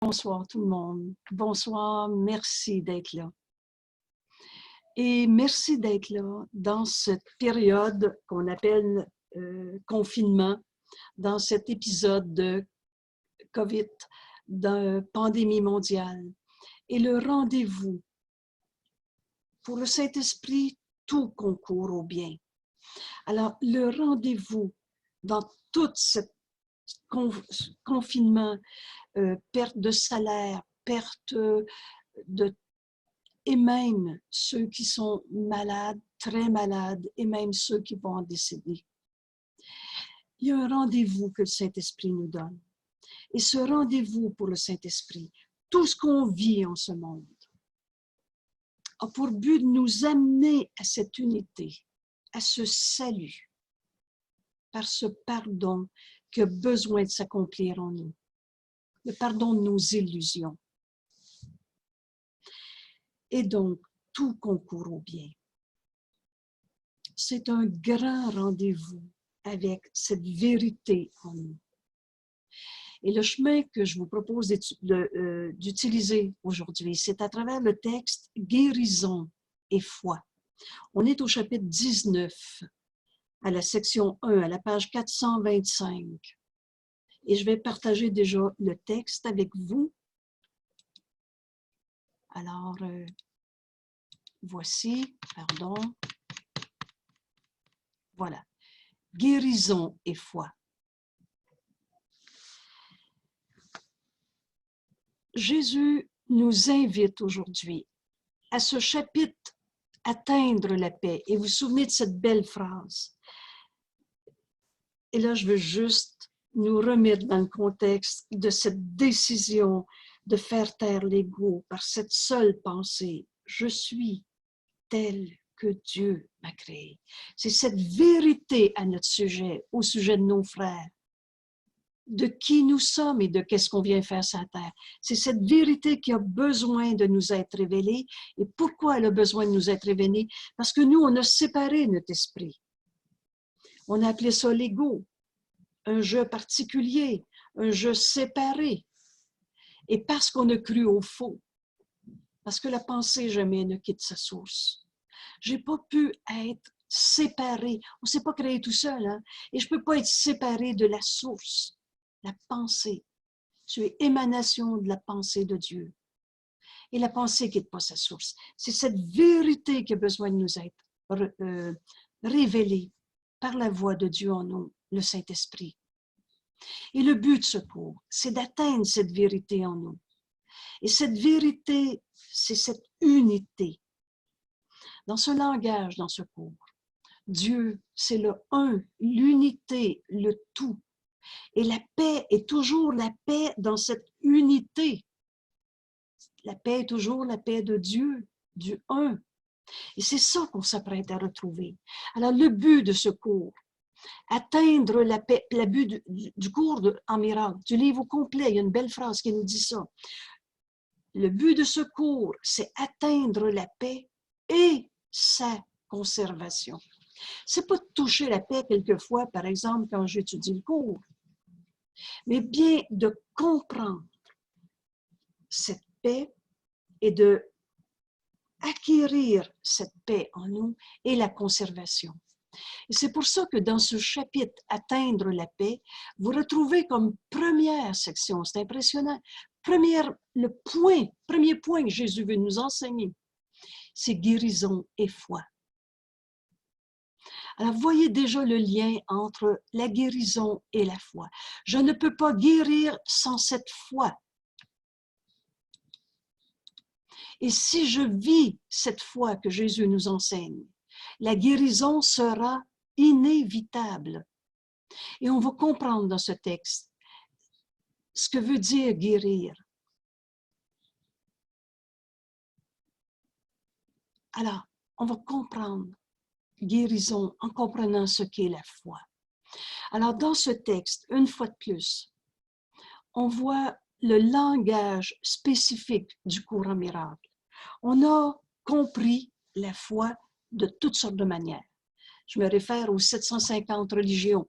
Bonsoir tout le monde. Bonsoir, merci d'être là. Et merci d'être là dans cette période qu'on appelle confinement, dans cet épisode de COVID, de pandémie mondiale. Et le rendez-vous pour le Saint-Esprit, tout concourt au bien. Alors, le rendez-vous dans tout ce confinement, perte de salaire, perte et même ceux qui sont malades, très malades, et même ceux qui vont en décéder. Il y a un rendez-vous que le Saint-Esprit nous donne. Et ce rendez-vous pour le Saint-Esprit, tout ce qu'on vit en ce monde, a pour but de nous amener à cette unité, à ce salut, par ce pardon qui a besoin de s'accomplir en nous, le pardon de nos illusions. Et donc, tout concourt au bien. C'est un grand rendez-vous avec cette vérité en nous. Et le chemin que je vous propose d'utiliser aujourd'hui, c'est à travers le texte « Guérison et foi ». On est au chapitre 19, à la section 1, à la page 425. Et je vais partager déjà le texte avec vous. Alors, voici, pardon. Voilà. Guérison et foi. Jésus nous invite aujourd'hui à ce chapitre « Atteindre la paix ». Et vous vous souvenez de cette belle phrase. Et là, je veux juste nous remettre dans le contexte de cette décision de faire taire l'ego par cette seule pensée. Je suis tel que Dieu m'a créé. C'est cette vérité à notre sujet, au sujet de nos frères, de qui nous sommes et de qu'est-ce qu'on vient faire sur la terre. C'est cette vérité qui a besoin de nous être révélée. Et pourquoi elle a besoin de nous être révélée? Parce que nous, on a séparé notre esprit. On a appelé ça l'ego, un jeu particulier, un jeu séparé. Et parce qu'on a cru au faux, parce que la pensée jamais ne quitte sa source. J'ai pas pu être séparé. On ne s'est pas créé tout seul, hein? Et je peux pas être séparé de la source, la pensée. Tu es émanation de la pensée de Dieu. Et la pensée ne quitte pas sa source. C'est cette vérité qui a besoin de nous être révélée par la voix de Dieu en nous, le Saint-Esprit. Et le but de ce cours, c'est d'atteindre cette vérité en nous. Et cette vérité, c'est cette unité. Dans ce langage, dans ce cours, Dieu, c'est le un, l'unité, le tout. Et la paix est toujours la paix dans cette unité. La paix est toujours la paix de Dieu, du un. Et c'est ça qu'on s'apprête à retrouver. Alors, le but de ce cours, atteindre la paix, le but du cours en miracle, du livre complet, il y a une belle phrase qui nous dit ça. Le but de ce cours, c'est atteindre la paix et sa conservation. C'est pas de toucher la paix quelquefois, par exemple, quand j'étudie le cours, mais bien de comprendre cette paix et de acquérir cette paix en nous et la conservation. Et c'est pour ça que dans ce chapitre « Atteindre la paix », vous retrouvez comme première section, c'est impressionnant, premier point que Jésus veut nous enseigner, c'est guérison et foi. Alors, voyez déjà le lien entre la guérison et la foi. Je ne peux pas guérir sans cette foi. Et si je vis cette foi que Jésus nous enseigne, la guérison sera inévitable. Et on va comprendre dans ce texte ce que veut dire guérir. Alors, on va comprendre guérison en comprenant ce qu'est la foi. Alors, dans ce texte, une fois de plus, on voit le langage spécifique du cours en miracle. On a compris la foi de toutes sortes de manières. Je me réfère aux 750 religions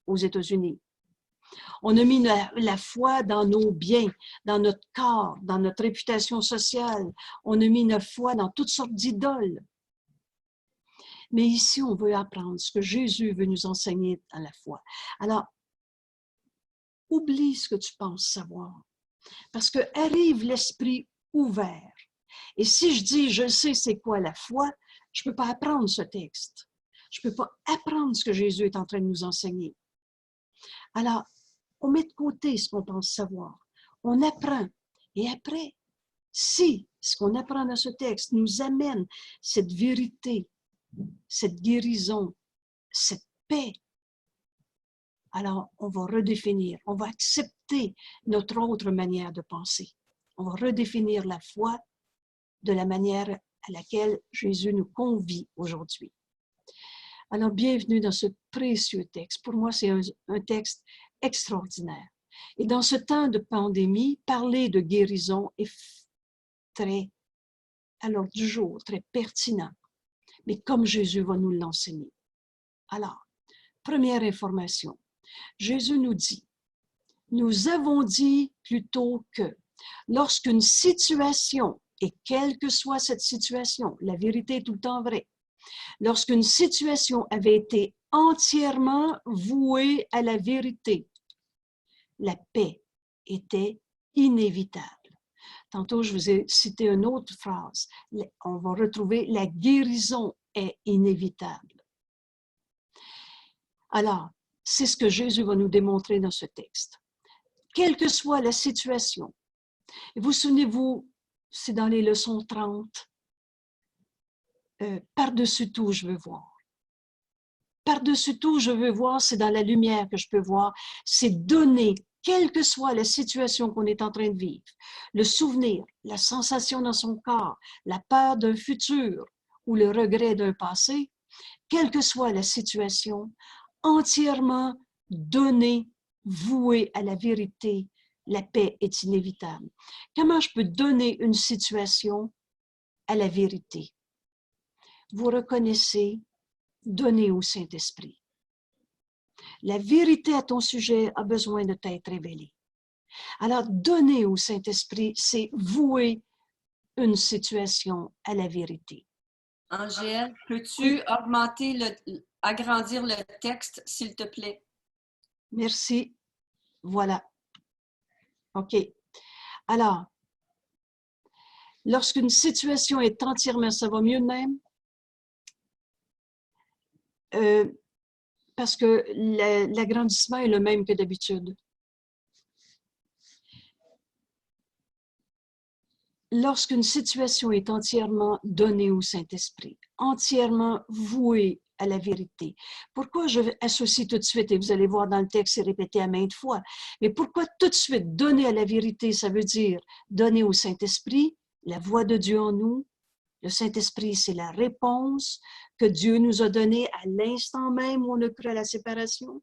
aux États-Unis. On a mis la foi dans nos biens, dans notre corps, dans notre réputation sociale. On a mis notre foi dans toutes sortes d'idoles. Mais ici, on veut apprendre ce que Jésus veut nous enseigner dans la foi. Alors, oublie ce que tu penses savoir. Parce que arrive l'esprit ouvert. Et si je dis, je sais c'est quoi la foi, je ne peux pas apprendre ce texte. Je ne peux pas apprendre ce que Jésus est en train de nous enseigner. Alors, on met de côté ce qu'on pense savoir. On apprend. Et après, si ce qu'on apprend dans ce texte nous amène cette vérité, cette guérison, cette paix, alors on va redéfinir, on va accepter notre autre manière de penser. On va redéfinir la foi de la manière à laquelle Jésus nous convie aujourd'hui. Alors, bienvenue dans ce précieux texte. Pour moi, c'est un texte extraordinaire. Et dans ce temps de pandémie, parler de guérison est très à l'ordre du jour, très pertinent. Mais comme Jésus va nous l'enseigner. Alors, première information. Jésus nous dit, nous avons dit plutôt que lorsqu'une situation, et quelle que soit cette situation, la vérité est tout le temps vraie, lorsqu'une situation avait été entièrement vouée à la vérité, la paix était inévitable. Tantôt, je vous ai cité une autre phrase. On va retrouver la guérison est inévitable. Alors, c'est ce que Jésus va nous démontrer dans ce texte. Quelle que soit la situation, et vous souvenez-vous, c'est dans les leçons 30, par-dessus tout, je veux voir. Par-dessus tout, je veux voir, c'est dans la lumière que je peux voir, c'est donner, quelle que soit la situation qu'on est en train de vivre, le souvenir, la sensation dans son corps, la peur d'un futur ou le regret d'un passé, quelle que soit la situation, entièrement donné, voué à la vérité, la paix est inévitable. Comment je peux donner une situation à la vérité? Vous reconnaissez, donner au Saint-Esprit. La vérité à ton sujet a besoin de t'être révélée. Alors, donner au Saint-Esprit, c'est vouer une situation à la vérité. Angèle, peux-tu agrandir le texte, s'il te plaît? Merci. Voilà. OK. Alors, lorsqu'une situation est entièrement, ça va mieux de même? Parce que l'agrandissement est le même que d'habitude. Lorsqu'une situation est entièrement donnée au Saint-Esprit, entièrement vouée à la vérité. Pourquoi je associe tout de suite, et vous allez voir dans le texte, c'est répété à maintes fois, mais pourquoi tout de suite donner à la vérité, ça veut dire donner au Saint-Esprit, la voix de Dieu en nous. Le Saint-Esprit, c'est la réponse que Dieu nous a donnée à l'instant même où on a cru à la séparation,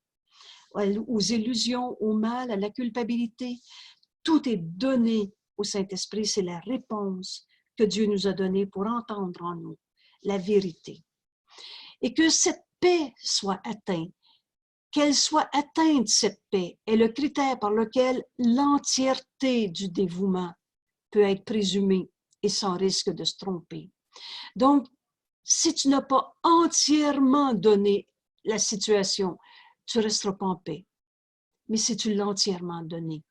aux illusions, au mal, à la culpabilité. Tout est donné au Saint-Esprit, c'est la réponse que Dieu nous a donnée pour entendre en nous la vérité. Et que cette paix soit atteinte, qu'elle soit atteinte, cette paix, est le critère par lequel l'entièreté du dévouement peut être présumée et sans risque de se tromper. Donc, si tu n'as pas entièrement donné la situation, tu ne resteras pas en paix. Mais si tu l'as entièrement donné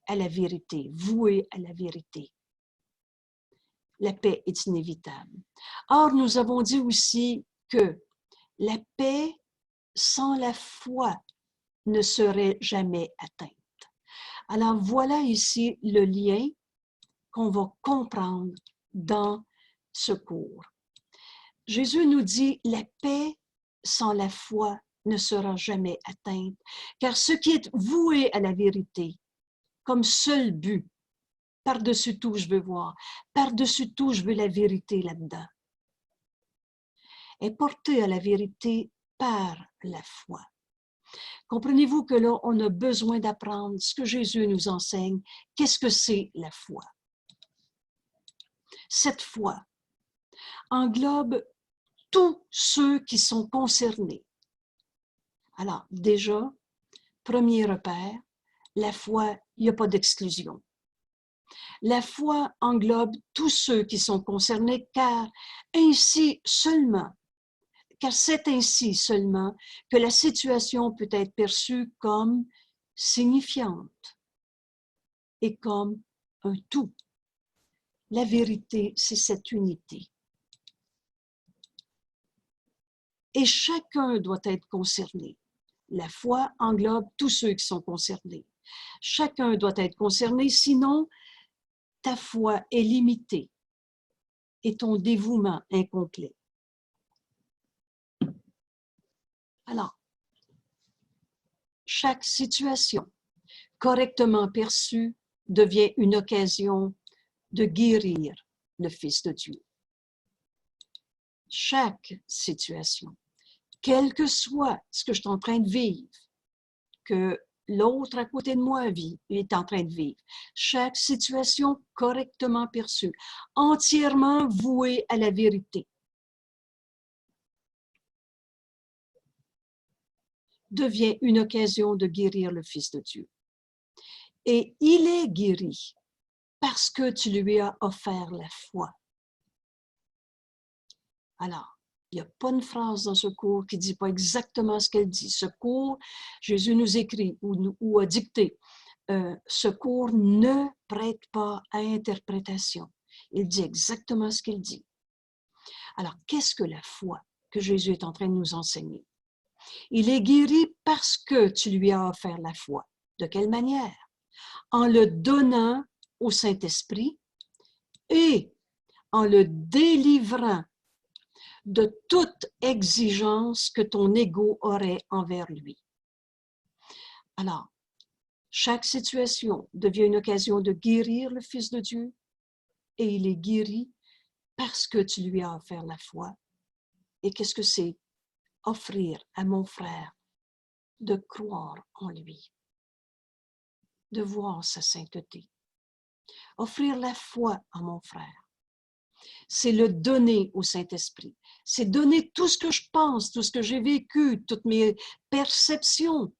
à la vérité, voué à la vérité, la paix est inévitable. Or, nous avons dit aussi que la paix sans la foi ne serait jamais atteinte. Alors, voilà ici le lien qu'on va comprendre dans ce cours. Jésus nous dit, la paix sans la foi ne sera jamais atteinte, car ce qui est voué à la vérité, comme seul but, par-dessus tout, je veux voir, par-dessus tout, je veux la vérité là-dedans, est porté à la vérité par la foi. Comprenez-vous que là, on a besoin d'apprendre ce que Jésus nous enseigne. Qu'est-ce que c'est la foi? Cette foi englobe tous ceux qui sont concernés. Alors, déjà, premier repère, la foi, il n'y a pas d'exclusion. La foi englobe tous ceux qui sont concernés, car c'est ainsi seulement que la situation peut être perçue comme signifiante et comme un tout. La vérité, c'est cette unité. Et chacun doit être concerné. La foi englobe tous ceux qui sont concernés. Chacun doit être concerné, sinon ta foi est limitée et ton dévouement incomplet. Alors, chaque situation correctement perçue devient une occasion de guérir le Fils de Dieu. Chaque situation, quel que soit ce que je suis en train de vivre, que l'autre à côté de moi est en train de vivre, chaque situation correctement perçue, entièrement vouée à la vérité, devient une occasion de guérir le Fils de Dieu. Et il est guéri parce que tu lui as offert la foi. Alors, il n'y a pas une phrase dans ce cours qui ne dit pas exactement ce qu'elle dit. Ce cours, Jésus nous écrit ou a dicté, ce cours ne prête pas à interprétation. Il dit exactement ce qu'il dit. Alors, qu'est-ce que la foi que Jésus est en train de nous enseigner? Il est guéri parce que tu lui as offert la foi. De quelle manière? En le donnant au Saint-Esprit et en le délivrant de toute exigence que ton ego aurait envers lui. Alors, chaque situation devient une occasion de guérir le Fils de Dieu et il est guéri parce que tu lui as offert la foi. Et qu'est-ce que c'est? Offrir à mon frère de croire en lui, de voir sa sainteté. Offrir la foi à mon frère, c'est le donner au Saint-Esprit. C'est donner tout ce que je pense, tout ce que j'ai vécu, toutes mes perceptions,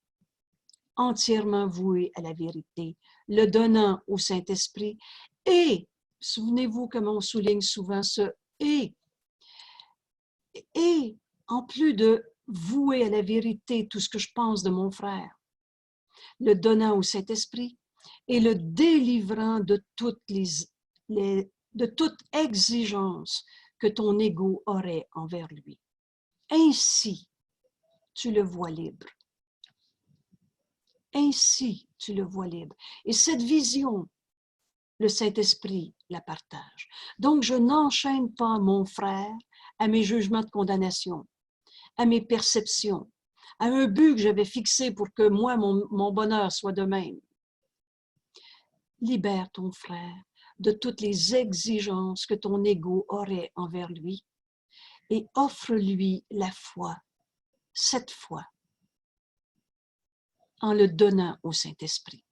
entièrement vouées à la vérité, le donnant au Saint-Esprit. Et, souvenez-vous comme on souligne souvent ce « et », en plus de vouer à la vérité tout ce que je pense de mon frère, le donnant au Saint-Esprit et le délivrant de toute exigence que ton ego aurait envers lui. Ainsi, tu le vois libre. Ainsi, tu le vois libre. Et cette vision, le Saint-Esprit la partage. Donc, je n'enchaîne pas mon frère à mes jugements de condamnation, à mes perceptions, à un but que j'avais fixé pour que moi, mon bonheur soit de même. Libère ton frère de toutes les exigences que ton ego aurait envers lui et offre-lui la foi, cette foi, en le donnant au Saint-Esprit.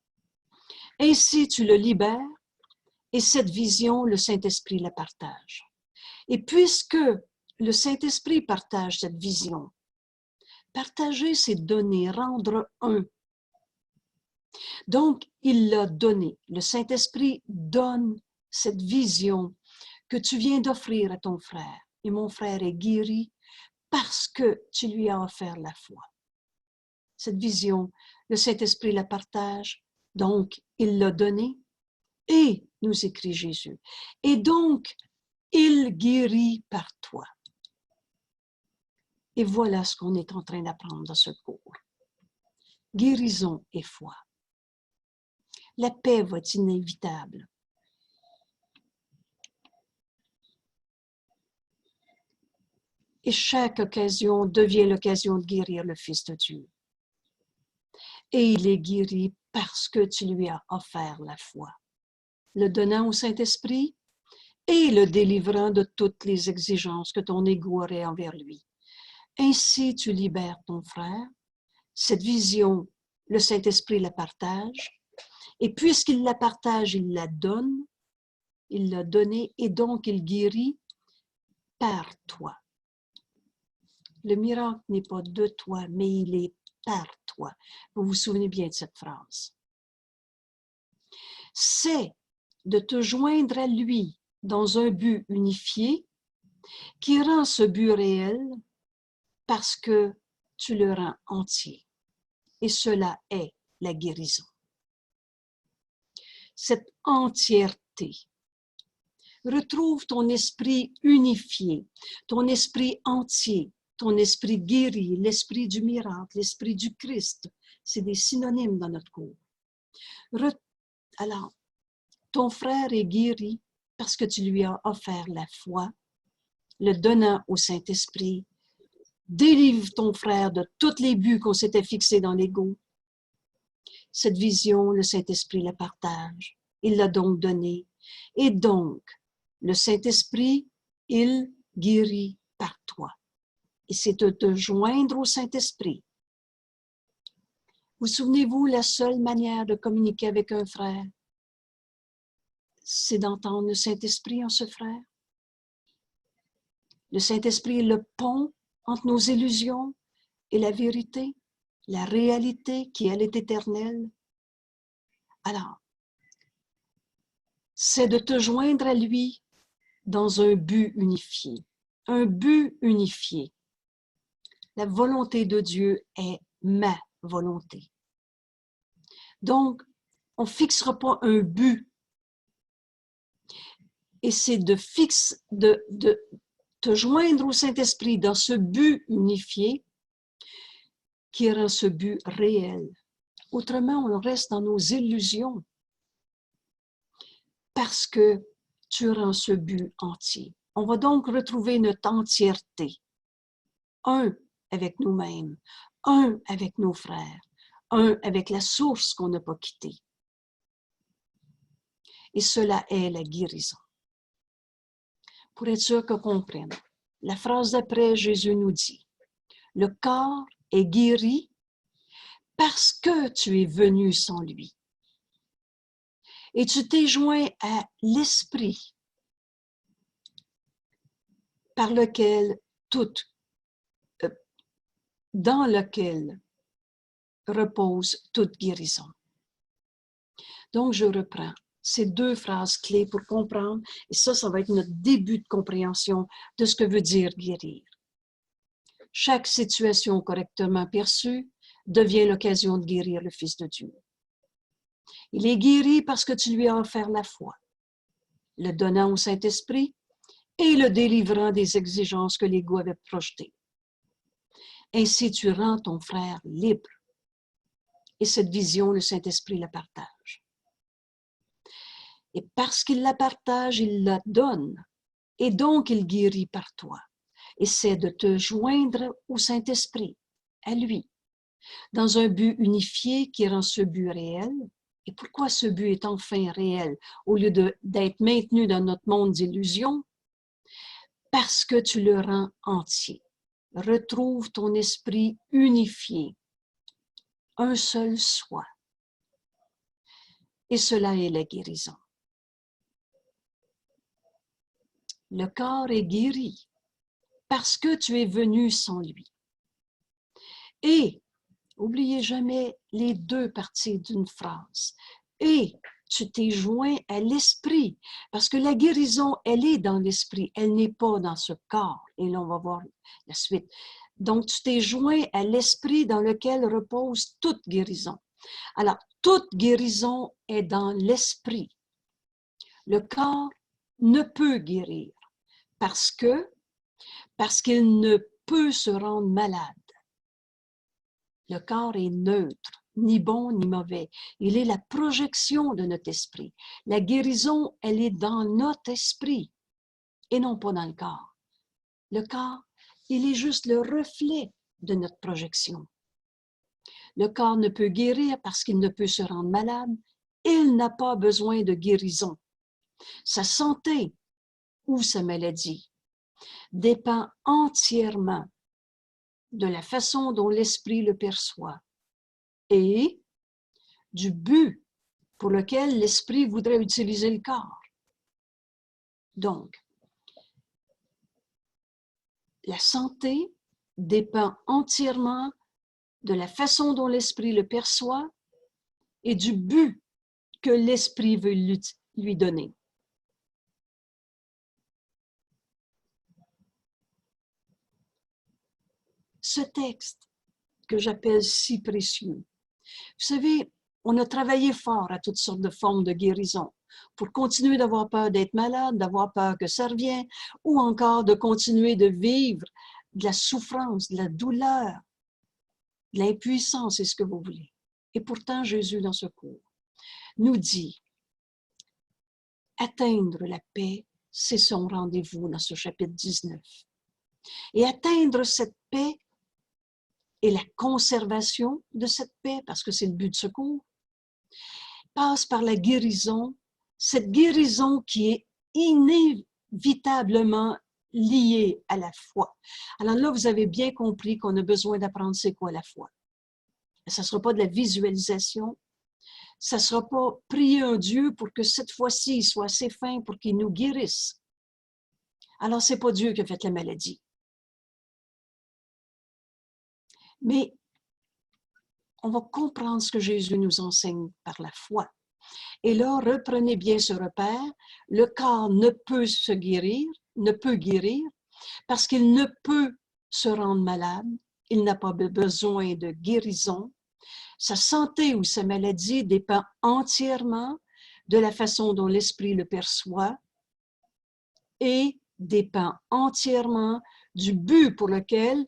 Ainsi, tu le libères et cette vision, le Saint-Esprit la partage. Et puisque le Saint-Esprit partage cette vision, partager, c'est donner, rendre un. Donc, il l'a donné. Le Saint-Esprit donne cette vision que tu viens d'offrir à ton frère. Et mon frère est guéri parce que tu lui as offert la foi. Cette vision, le Saint-Esprit la partage, donc il l'a donnée et, nous écrit Jésus, et donc il guérit par toi. Et voilà ce qu'on est en train d'apprendre dans ce cours. Guérison et foi. La paix va être inévitable. Et chaque occasion devient l'occasion de guérir le Fils de Dieu. Et il est guéri parce que tu lui as offert la foi, le donnant au Saint-Esprit et le délivrant de toutes les exigences que ton ego aurait envers lui. Ainsi, tu libères ton frère. Cette vision, le Saint-Esprit la partage. Et puisqu'il la partage, il la donne, il l'a donnée et donc il guérit par toi. Le miracle n'est pas de toi, mais il est par toi. Vous vous souvenez bien de cette phrase. C'est de te joindre à lui dans un but unifié qui rend ce but réel parce que tu le rends entier. Et cela est la guérison. Cette entièreté. Retrouve ton esprit unifié, ton esprit entier, ton esprit guéri, l'esprit du miracle, l'esprit du Christ. C'est des synonymes dans notre cours. Alors, ton frère est guéri parce que tu lui as offert la foi, le donnant au Saint-Esprit. Délivre ton frère de tous les buts qu'on s'était fixés dans l'ego. Cette vision, le Saint-Esprit la partage. Il l'a donc donnée. Et donc, le Saint-Esprit, il guérit par toi. Et c'est de te joindre au Saint-Esprit. Vous souvenez-vous, la seule manière de communiquer avec un frère, c'est d'entendre le Saint-Esprit en ce frère. Le Saint-Esprit est le pont entre nos illusions et la vérité, la réalité qui, elle, est éternelle. Alors, c'est de te joindre à lui dans un but unifié. Un but unifié. La volonté de Dieu est ma volonté. Donc, on ne fixera pas un but. Et c'est de te joindre au Saint-Esprit dans ce but unifié qui rend ce but réel. Autrement, on reste dans nos illusions parce que tu rends ce but entier. On va donc retrouver notre entièreté. Un avec nous-mêmes, un avec nos frères, un avec la source qu'on n'a pas quittée. Et cela est la guérison. Pour être sûr qu'on comprenne, la phrase d'après, Jésus nous dit, « Le corps est guéri parce que tu es venu sans lui. Et tu t'es joint à l'esprit par lequel dans lequel repose toute guérison. » Donc, je reprends ces deux phrases clés pour comprendre, et ça va être notre début de compréhension de ce que veut dire guérir. Chaque situation correctement perçue devient l'occasion de guérir le Fils de Dieu. Il est guéri parce que tu lui as offert la foi, le donnant au Saint-Esprit et le délivrant des exigences que l'ego avait projetées. Ainsi, tu rends ton frère libre. Et cette vision, le Saint-Esprit la partage. Et parce qu'il la partage, il la donne. Et donc, il guérit par toi. Et c'est de te joindre au Saint-Esprit, à lui, dans un but unifié qui rend ce but réel. Et pourquoi ce but est enfin réel, au lieu d'être maintenu dans notre monde d'illusions? Parce que tu le rends entier. Retrouve ton esprit unifié, un seul soi. Et cela est la guérison. Le corps est guéri parce que tu es venu sans lui. Et, n'oubliez jamais les deux parties d'une phrase. Et tu t'es joint à l'esprit, parce que la guérison, elle est dans l'esprit, elle n'est pas dans ce corps. Et là, on va voir la suite. Donc, tu t'es joint à l'esprit dans lequel repose toute guérison. Alors, toute guérison est dans l'esprit. Le corps ne peut guérir parce qu'il ne peut se rendre malade. Le corps est neutre, ni bon ni mauvais. Il est la projection de notre esprit. La guérison, elle est dans notre esprit et non pas dans le corps. Le corps, il est juste le reflet de notre projection. Le corps ne peut guérir parce qu'il ne peut se rendre malade. Il n'a pas besoin de guérison. Sa santé ou sa maladie dépend entièrement de la façon dont l'esprit le perçoit et du but pour lequel l'esprit voudrait utiliser le corps. Donc, la santé dépend entièrement de la façon dont l'esprit le perçoit et du but que l'esprit veut lui donner. Ce texte que j'appelle si précieux, vous savez, on a travaillé fort à toutes sortes de formes de guérison pour continuer d'avoir peur d'être malade, d'avoir peur que ça revienne, ou encore de continuer de vivre de la souffrance, de la douleur, de l'impuissance, c'est ce que vous voulez. Et pourtant, Jésus, dans ce cours, nous dit, atteindre la paix, c'est son rendez-vous dans ce chapitre 19. Et atteindre cette paix et la conservation de cette paix, parce que c'est le but de ce cours, passe par la guérison, cette guérison qui est inévitablement liée à la foi. Alors là, vous avez bien compris qu'on a besoin d'apprendre c'est quoi la foi. Ça ne sera pas de la visualisation, ça ne sera pas prier un Dieu pour que cette fois-ci, il soit assez fin pour qu'il nous guérisse. Alors, ce n'est pas Dieu qui a fait la maladie. Mais on va comprendre ce que Jésus nous enseigne par la foi. Et là, reprenez bien ce repère. Le corps ne peut se guérir, ne peut guérir, parce qu'il ne peut se rendre malade. Il n'a pas besoin de guérison. Sa santé ou sa maladie dépend entièrement de la façon dont l'esprit le perçoit et dépend entièrement du but pour lequel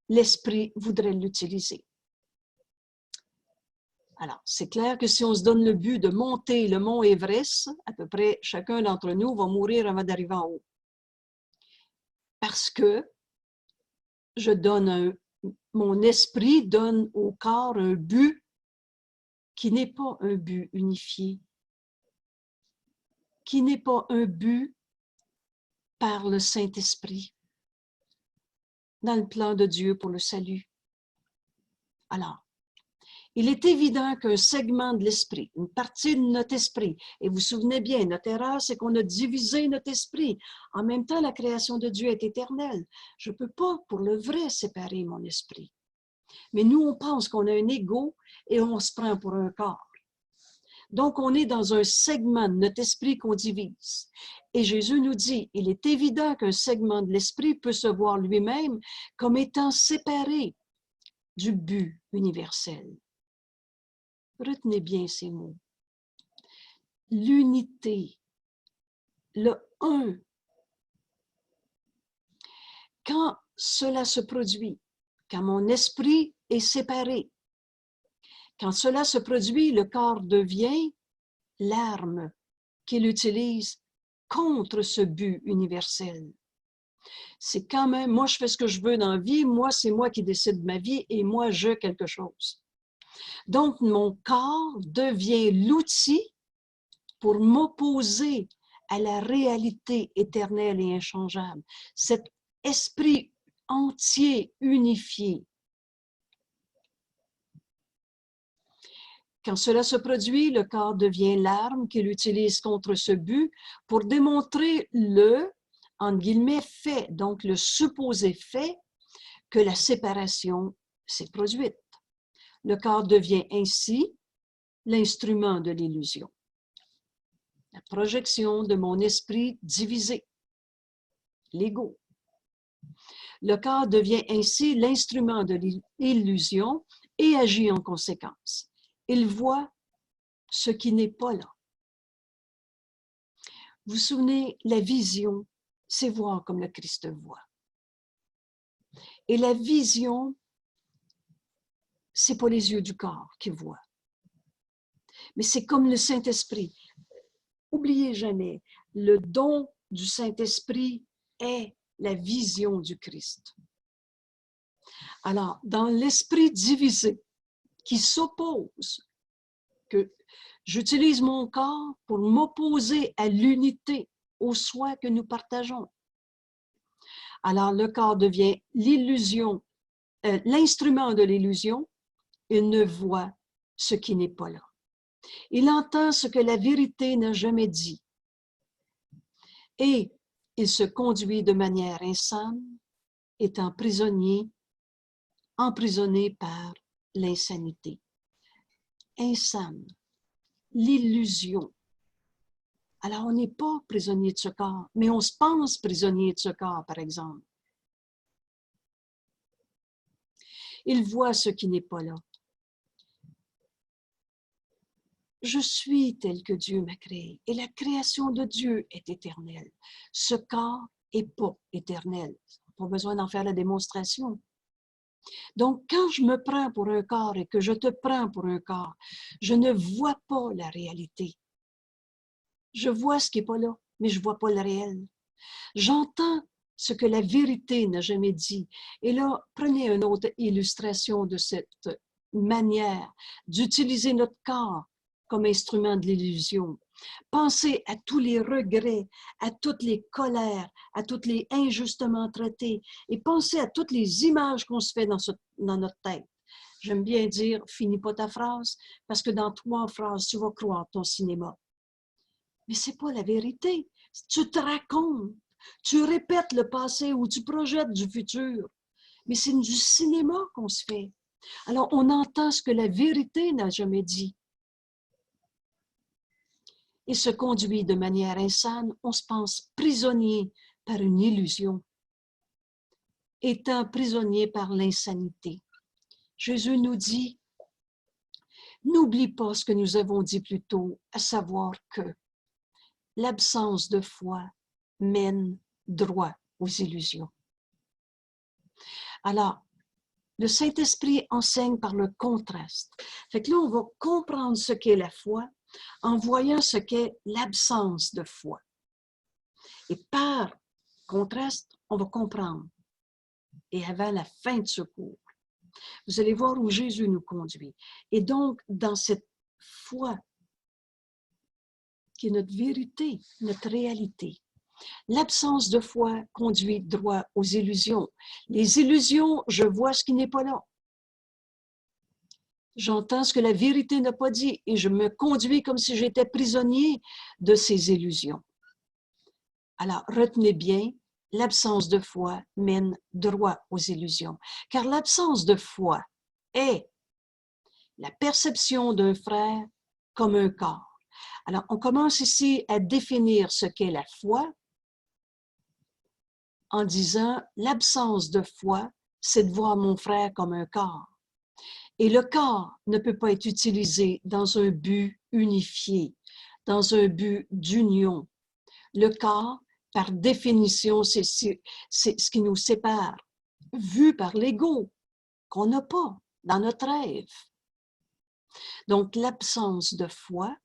l'esprit voudrait l'utiliser. Alors, c'est clair que si on se donne le but de monter le mont Everest, à peu près chacun d'entre nous va mourir avant d'arriver en haut. Parce que mon esprit donne au corps un but qui n'est pas un but unifié, qui n'est pas un but par le Saint-Esprit, dans le plan de Dieu pour le salut. Alors, il est évident qu'un segment de l'esprit, une partie de notre esprit, et vous vous souvenez bien, notre erreur, c'est qu'on a divisé notre esprit. En même temps, la création de Dieu est éternelle. Je ne peux pas, pour le vrai, séparer mon esprit. Mais nous, on pense qu'on a un ego et on se prend pour un corps. Donc, on est dans un segment de notre esprit qu'on divise. Et Jésus nous dit, il est évident qu'un segment de l'esprit peut se voir lui-même comme étant séparé du but universel. Retenez bien ces mots. L'unité, le un. Quand cela se produit, quand mon esprit est séparé, quand cela se produit, le corps devient l'arme qu'il utilise contre ce but universel. C'est quand même, moi je fais ce que je veux dans la vie, moi c'est moi qui décide de ma vie et moi je quelque chose. Donc, mon corps devient l'outil pour m'opposer à la réalité éternelle et inchangeable. Cet esprit entier, unifié. Quand cela se produit, le corps devient l'arme qu'il utilise contre ce but pour démontrer le, entre guillemets, fait, donc le supposé fait que la séparation s'est produite. Le corps devient ainsi l'instrument de l'illusion. La projection de mon esprit divisé, l'ego. Le corps devient ainsi l'instrument de l'illusion et agit en conséquence. Il voit ce qui n'est pas là. Vous vous souvenez, la vision, c'est voir comme le Christ voit. Et la vision, c'est pas les yeux du corps qui voient. Mais c'est comme le Saint-Esprit. Oubliez jamais, le don du Saint-Esprit est la vision du Christ. Alors, dans l'esprit divisé qui s'oppose, que j'utilise mon corps pour m'opposer à l'unité, au soi que nous partageons. Alors, le corps devient l'illusion, l'instrument de l'illusion. Il ne voit ce qui n'est pas là. Il entend ce que la vérité n'a jamais dit. Et il se conduit de manière insane, étant prisonnier, emprisonné par l'insanité. Insane, l'illusion. Alors, on n'est pas prisonnier de ce corps, mais on se pense prisonnier de ce corps, par exemple. Il voit ce qui n'est pas là. Je suis tel que Dieu m'a créé et la création de Dieu est éternelle. Ce corps n'est pas éternel. Pas besoin d'en faire la démonstration. Donc, quand je me prends pour un corps et que je te prends pour un corps, je ne vois pas la réalité. Je vois ce qui n'est pas là, mais je ne vois pas le réel. J'entends ce que la vérité n'a jamais dit. Et là, prenez une autre illustration de cette manière d'utiliser notre corps comme instrument de l'illusion. Pensez à tous les regrets, à toutes les colères, à toutes les injustement traités et pensez à toutes les images qu'on se fait dans notre tête. J'aime bien dire, finis pas ta phrase, parce que dans 3 phrases, tu vas croire ton cinéma. Mais ce n'est pas la vérité. Tu te racontes, tu répètes le passé ou tu projettes du futur. Mais c'est du cinéma qu'on se fait. Alors, on entend ce que la vérité n'a jamais dit. Et se conduit de manière insane, on se pense prisonnier par une illusion, étant prisonnier par l'insanité. Jésus nous dit, n'oublie pas ce que nous avons dit plus tôt, à savoir que l'absence de foi mène droit aux illusions. Alors, le Saint-Esprit enseigne par le contraste. Fait que là, on va comprendre ce qu'est la foi en voyant ce qu'est l'absence de foi. Et par contraste, on va comprendre. Et avant la fin de ce cours, vous allez voir où Jésus nous conduit. Et donc, dans cette foi, qui est notre vérité, notre réalité, l'absence de foi conduit droit aux illusions. Les illusions, je vois ce qui n'est pas là. J'entends ce que la vérité n'a pas dit et je me conduis comme si j'étais prisonnier de ces illusions. Alors, retenez bien, l'absence de foi mène droit aux illusions. Car l'absence de foi est la perception d'un frère comme un corps. Alors, on commence ici à définir ce qu'est la foi en disant l'absence de foi, c'est de voir mon frère comme un corps. Et le corps ne peut pas être utilisé dans un but unifié, dans un but d'union. Le corps, par définition, c'est ce qui nous sépare, vu par l'ego, qu'on n'a pas dans notre rêve. Donc, l'absence de foi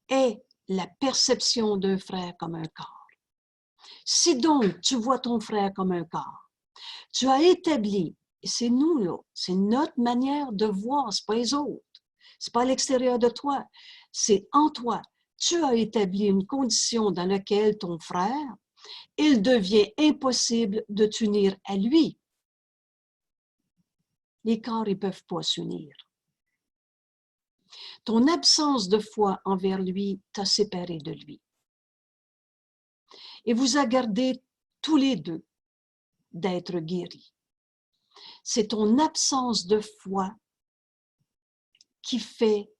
est la perception d'un frère comme un corps. Si donc tu vois ton frère comme un corps, tu as établi, et c'est nous là, c'est notre manière de voir, c'est pas les autres, c'est pas à l'extérieur de toi, c'est en toi. Tu as établi une condition dans laquelle ton frère, il devient impossible de t'unir à lui. Les corps, ils ne peuvent pas s'unir. Ton absence de foi envers lui t'a séparé de lui. Et vous a gardé tous les deux d'être guéris. C'est ton absence de foi qui fait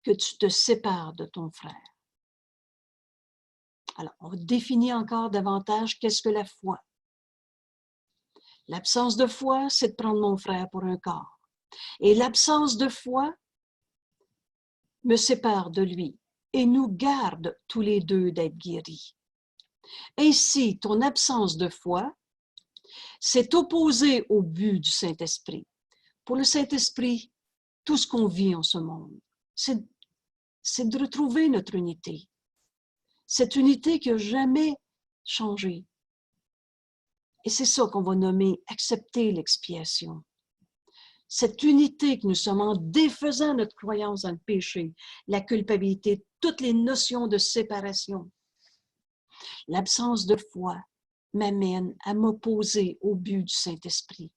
que tu te sépares de ton frère. Alors, on définit encore davantage qu'est-ce que la foi. L'absence de foi, c'est de prendre mon frère pour un corps. Et l'absence de foi me sépare de lui et nous garde tous les deux d'être guéris. Ainsi, ton absence de foi s'est opposée au but du Saint-Esprit. Pour le Saint-Esprit, tout ce qu'on vit en ce monde, c'est de retrouver notre unité. Cette unité qui n'a jamais changé. Et c'est ça qu'on va nommer accepter l'expiation. Cette unité que nous sommes en défaisant notre croyance dans le péché, la culpabilité, toutes les notions de séparation. L'absence de foi m'amène à m'opposer au but du Saint-Esprit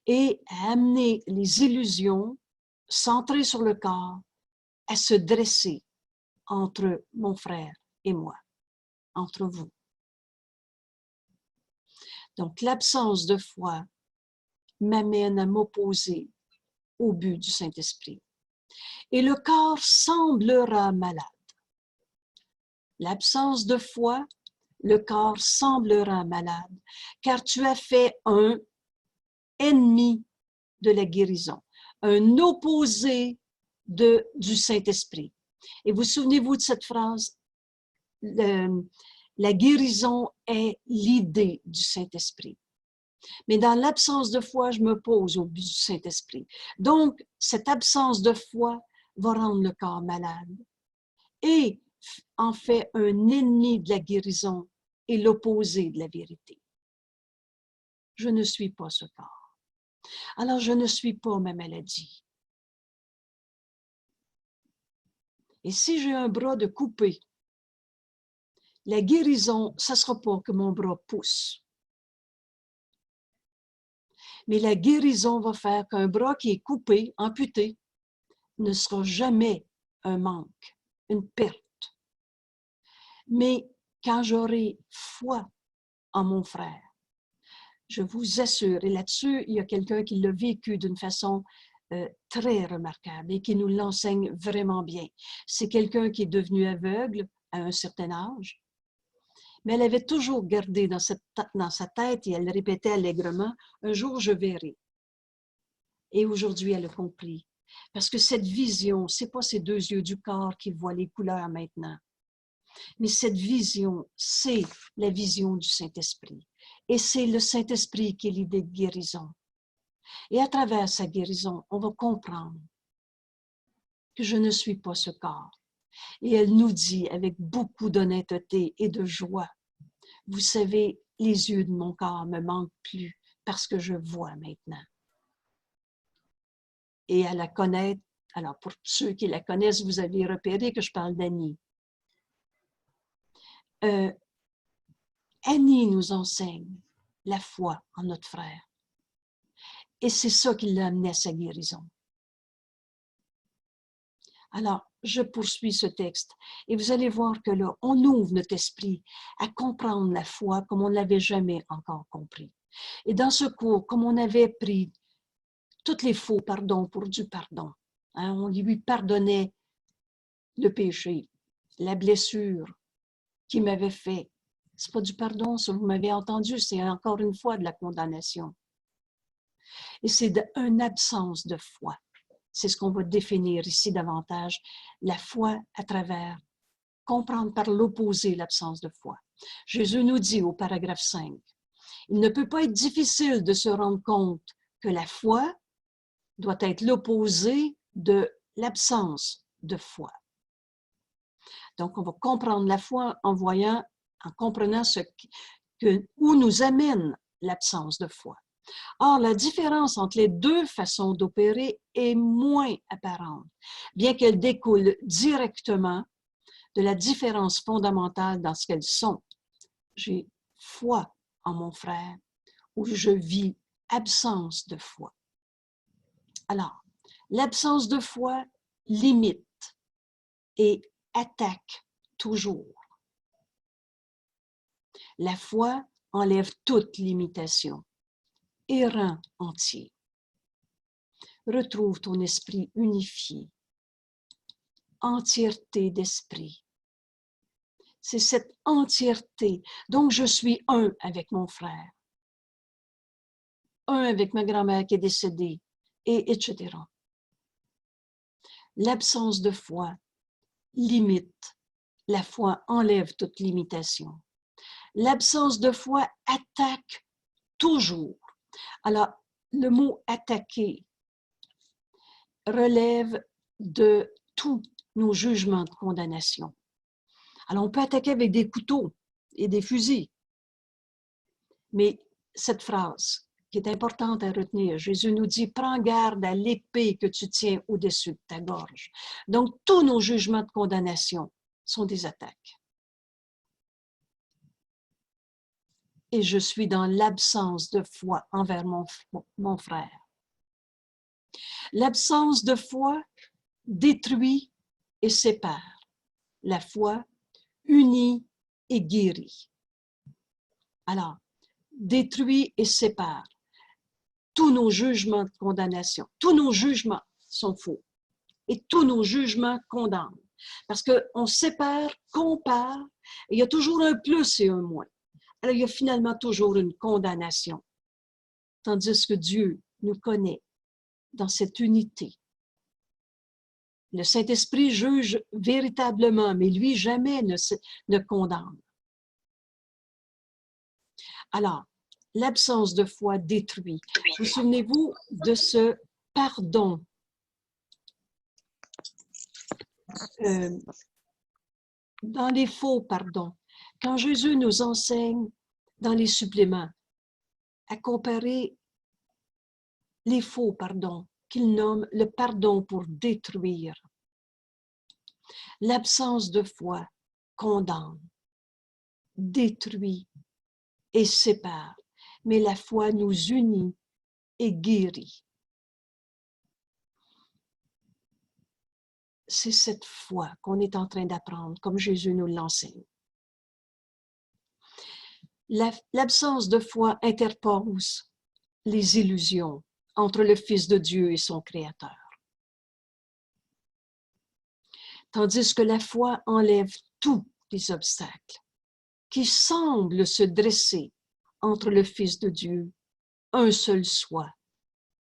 et à amener les illusions centrées sur le corps à se dresser entre mon frère et moi, entre vous. Donc, l'absence de foi m'amène à m'opposer au but du Saint-Esprit. Et le corps semblera malade. L'absence de foi, le corps semblera malade, car tu as fait un ennemi de la guérison, un opposé du Saint-Esprit. Et vous souvenez-vous de cette phrase? La guérison est l'idée du Saint-Esprit. Mais dans l'absence de foi, je m'oppose au but du Saint-Esprit. Donc, cette absence de foi va rendre le corps malade et en fait un ennemi de la guérison et l'opposé de la vérité. Je ne suis pas ce corps. Alors, je ne suis pas ma maladie. Et si j'ai un bras de coupé, la guérison, ça ne sera pas que mon bras pousse. Mais la guérison va faire qu'un bras qui est coupé, amputé, ne sera jamais un manque, une perte. Mais quand j'aurai foi en mon frère, je vous assure, et là-dessus, il y a quelqu'un qui l'a vécu d'une façon très remarquable et qui nous l'enseigne vraiment bien. C'est quelqu'un qui est devenu aveugle à un certain âge, mais elle avait toujours gardé dans sa tête et elle le répétait allègrement, « Un jour, je verrai ». Et aujourd'hui, elle a compris. Parce que cette vision, ce n'est pas ces deux yeux du corps qui voient les couleurs maintenant. Mais cette vision, c'est la vision du Saint-Esprit. Et c'est le Saint-Esprit qui est l'idée de guérison. Et à travers sa guérison, on va comprendre que je ne suis pas ce corps. Et elle nous dit avec beaucoup d'honnêteté et de joie, vous savez, les yeux de mon corps ne me manquent plus parce que je vois maintenant. Et à la connaître, alors pour ceux qui la connaissent, vous avez repéré que je parle d'Annie. Annie nous enseigne la foi en notre frère. Et c'est ça qui l'a amené à sa guérison. Alors, je poursuis ce texte et vous allez voir que là, on ouvre notre esprit à comprendre la foi comme on ne l'avait jamais encore compris. Et dans ce cours, comme on avait pris tous les faux pardons pour du pardon, hein, on lui pardonnait le péché, la blessure qu'il m'avait fait. C'est pas du pardon, ça vous m'avez entendu, c'est encore une fois de la condamnation. Et c'est une absence de foi. C'est ce qu'on va définir ici davantage, la foi à travers, comprendre par l'opposé l'absence de foi. Jésus nous dit au paragraphe 5, il ne peut pas être difficile de se rendre compte que la foi doit être l'opposé de l'absence de foi. Donc, on va comprendre la foi en comprenant où nous amène l'absence de foi. Or, la différence entre les deux façons d'opérer est moins apparente, bien qu'elle découle directement de la différence fondamentale dans ce qu'elles sont. J'ai foi en mon frère ou je vis absence de foi. Alors, l'absence de foi limite et attaque toujours. La foi enlève toute limitation et rend entier. Retrouve ton esprit unifié, entièreté d'esprit. C'est cette entièreté. Donc, je suis un avec mon frère, un avec ma grand-mère qui est décédée, et etc. L'absence de foi limite. La foi enlève toute limitation. L'absence de foi attaque toujours. Alors, le mot « attaquer » relève de tous nos jugements de condamnation. Alors, on peut attaquer avec des couteaux et des fusils. Mais cette phrase qui est importante à retenir, Jésus nous dit « Prends garde à l'épée que tu tiens au-dessus de ta gorge ». Donc, tous nos jugements de condamnation sont des attaques. Et je suis dans l'absence de foi envers mon frère. L'absence de foi détruit et sépare. La foi unit et guérit. Alors, détruit et sépare tous nos jugements de condamnation. Tous nos jugements sont faux et tous nos jugements condamnent. Parce qu'on sépare, compare, et il y a toujours un plus et un moins. Alors, il y a finalement toujours une condamnation. Tandis que Dieu nous connaît dans cette unité. Le Saint-Esprit juge véritablement, mais lui jamais ne condamne. Alors, l'absence de foi détruit. Vous souvenez-vous de ce pardon dans les faux pardons. Quand Jésus nous enseigne dans les suppléments à comparer les faux pardons qu'il nomme le pardon pour détruire. L'absence de foi condamne, détruit et sépare, mais la foi nous unit et guérit. C'est cette foi qu'on est en train d'apprendre, comme Jésus nous l'enseigne. L'absence de foi interpose les illusions entre le Fils de Dieu et son Créateur. Tandis que la foi enlève tous les obstacles qui semblent se dresser entre le Fils de Dieu, un seul soi,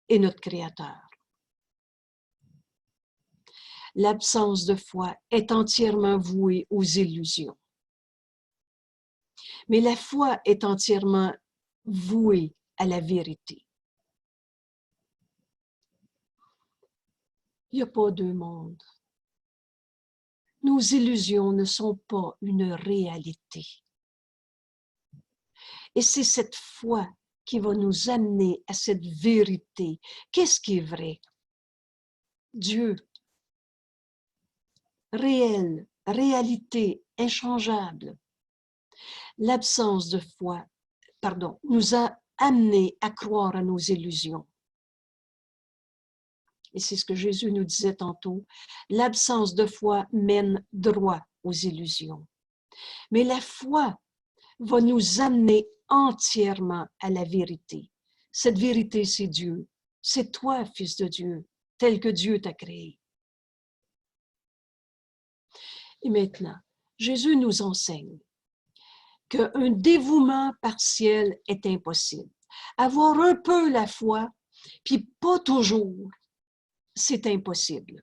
et notre Créateur. L'absence de foi est entièrement vouée aux illusions. Mais la foi est entièrement vouée à la vérité. Il n'y a pas deux mondes. Nos illusions ne sont pas une réalité. Et c'est cette foi qui va nous amener à cette vérité. Qu'est-ce qui est vrai? Dieu, réel, réalité, inchangeable. L'absence de foi, nous a amenés à croire à nos illusions. Et c'est ce que Jésus nous disait tantôt, l'absence de foi mène droit aux illusions. Mais la foi va nous amener entièrement à la vérité. Cette vérité, c'est Dieu. C'est toi, Fils de Dieu, tel que Dieu t'a créé. Et maintenant, Jésus nous enseigne qu'un dévouement partiel est impossible. Avoir un peu la foi, puis pas toujours, c'est impossible.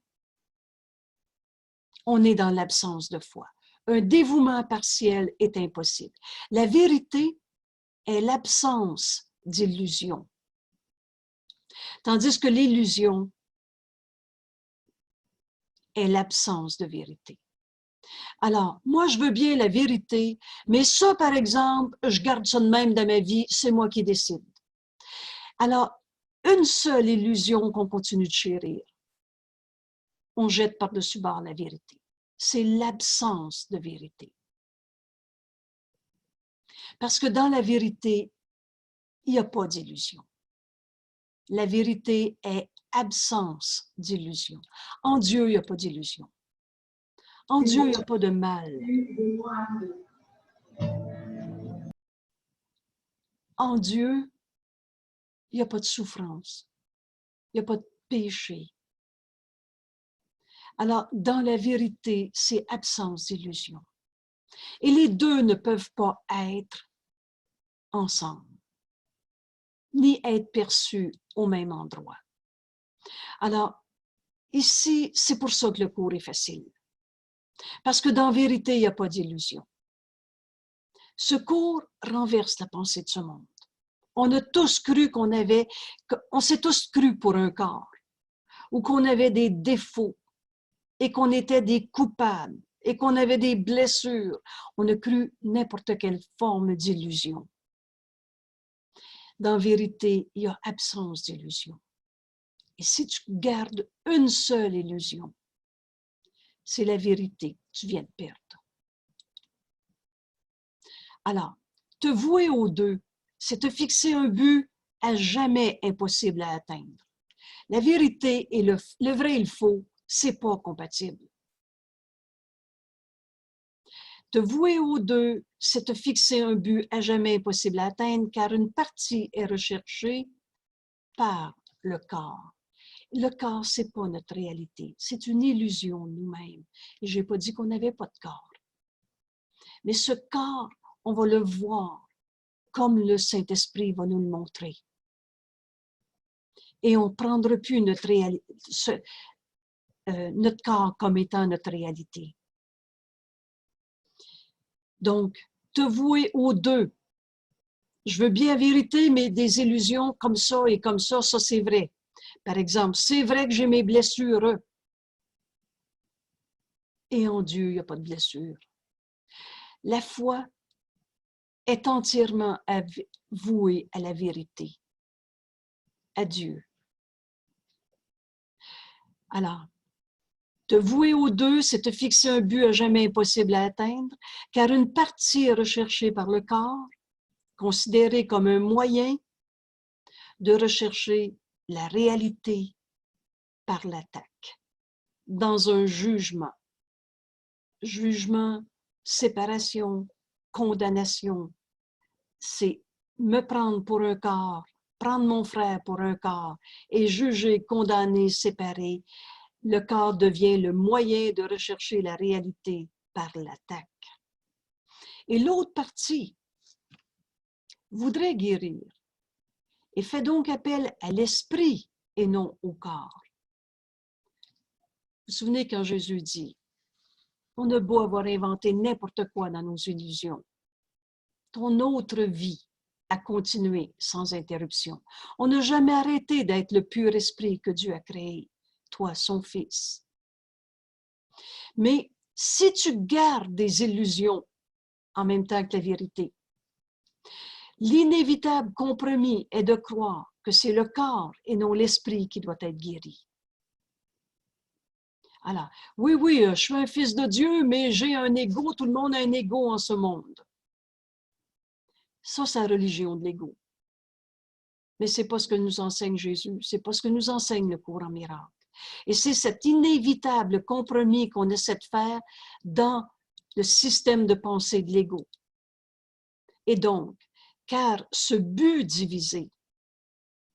On est dans l'absence de foi. Un dévouement partiel est impossible. La vérité est l'absence d'illusion. Tandis que l'illusion est l'absence de vérité. Alors, moi, je veux bien la vérité, mais ça, par exemple, je garde ça de même dans ma vie, c'est moi qui décide. Alors, une seule illusion qu'on continue de chérir, on jette par-dessus bord la vérité. C'est l'absence de vérité. Parce que dans la vérité, il n'y a pas d'illusion. La vérité est absence d'illusion. En Dieu, il n'y a pas d'illusion. En Dieu, il n'y a pas de mal. En Dieu, il n'y a pas de souffrance. Il n'y a pas de péché. Alors, dans la vérité, c'est absence d'illusion. Et les deux ne peuvent pas être ensemble, ni être perçus au même endroit. Alors, ici, c'est pour ça que le cours est facile. Parce que dans la vérité, il n'y a pas d'illusion. Ce cours renverse la pensée de ce monde. On a tous cru on s'est tous cru pour un corps, ou qu'on avait des défauts, et qu'on était des coupables, et qu'on avait des blessures. On a cru n'importe quelle forme d'illusion. Dans la vérité, il y a absence d'illusion. Et si tu gardes une seule illusion, c'est la vérité que tu viens de perdre. Alors, te vouer aux deux, c'est te fixer un but à jamais impossible à atteindre. La vérité et le vrai et le faux, c'est pas compatible. Te vouer aux deux, c'est te fixer un but à jamais impossible à atteindre, car une partie est recherchée par le corps. Le corps, ce n'est pas notre réalité. C'est une illusion de nous-mêmes. Et je n'ai pas dit qu'on n'avait pas de corps. Mais ce corps, on va le voir comme le Saint-Esprit va nous le montrer. Et on ne prendra plus notre corps comme étant notre réalité. Donc, te vouer aux deux. Je veux bien vérité, mais des illusions comme ça et comme ça c'est vrai. Par exemple, c'est vrai que j'ai mes blessures. Et en Dieu, il n'y a pas de blessure. La foi est entièrement vouée à la vérité, à Dieu. Alors, te vouer aux deux, c'est te fixer un but à jamais impossible à atteindre, car une partie est recherchée par le corps, considérée comme un moyen de rechercher la réalité par l'attaque, dans un jugement. Jugement, séparation, condamnation, c'est me prendre pour un corps, prendre mon frère pour un corps et juger, condamner, séparer. Le corps devient le moyen de rechercher la réalité par l'attaque. Et l'autre partie voudrait guérir et fait donc appel à l'esprit et non au corps. Vous vous souvenez quand Jésus dit, on a beau avoir inventé n'importe quoi dans nos illusions, ton autre vie a continué sans interruption. On n'a jamais arrêté d'être le pur esprit que Dieu a créé, toi, son Fils. Mais si tu gardes des illusions en même temps que la vérité, l'inévitable compromis est de croire que c'est le corps et non l'esprit qui doit être guéri. Alors, oui, je suis un fils de Dieu, mais j'ai un ego, tout le monde a un ego en ce monde. Ça, c'est la religion de l'ego. Mais ce n'est pas ce que nous enseigne Jésus, ce n'est pas ce que nous enseigne le courant miracle. Et c'est cet inévitable compromis qu'on essaie de faire dans le système de pensée de l'ego. Et donc, car ce but divisé,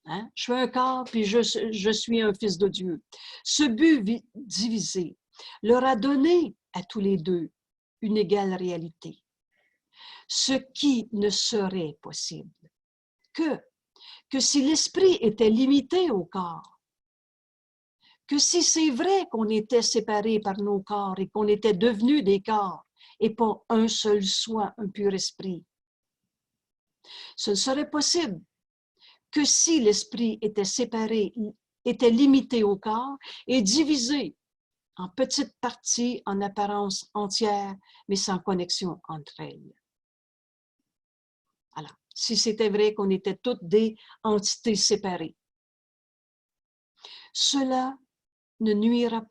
je suis un corps puis je suis un fils de Dieu, ce but divisé leur a donné à tous les deux une égale réalité. Ce qui ne serait possible que si l'esprit était limité au corps, que si c'est vrai qu'on était séparés par nos corps et qu'on était devenus des corps et pas un seul soi, un pur esprit, ce ne serait possible que si l'esprit était séparé, était limité au corps et divisé en petites parties, en apparence entière, mais sans connexion entre elles. Alors, si c'était vrai qu'on était toutes des entités séparées, cela ne nuira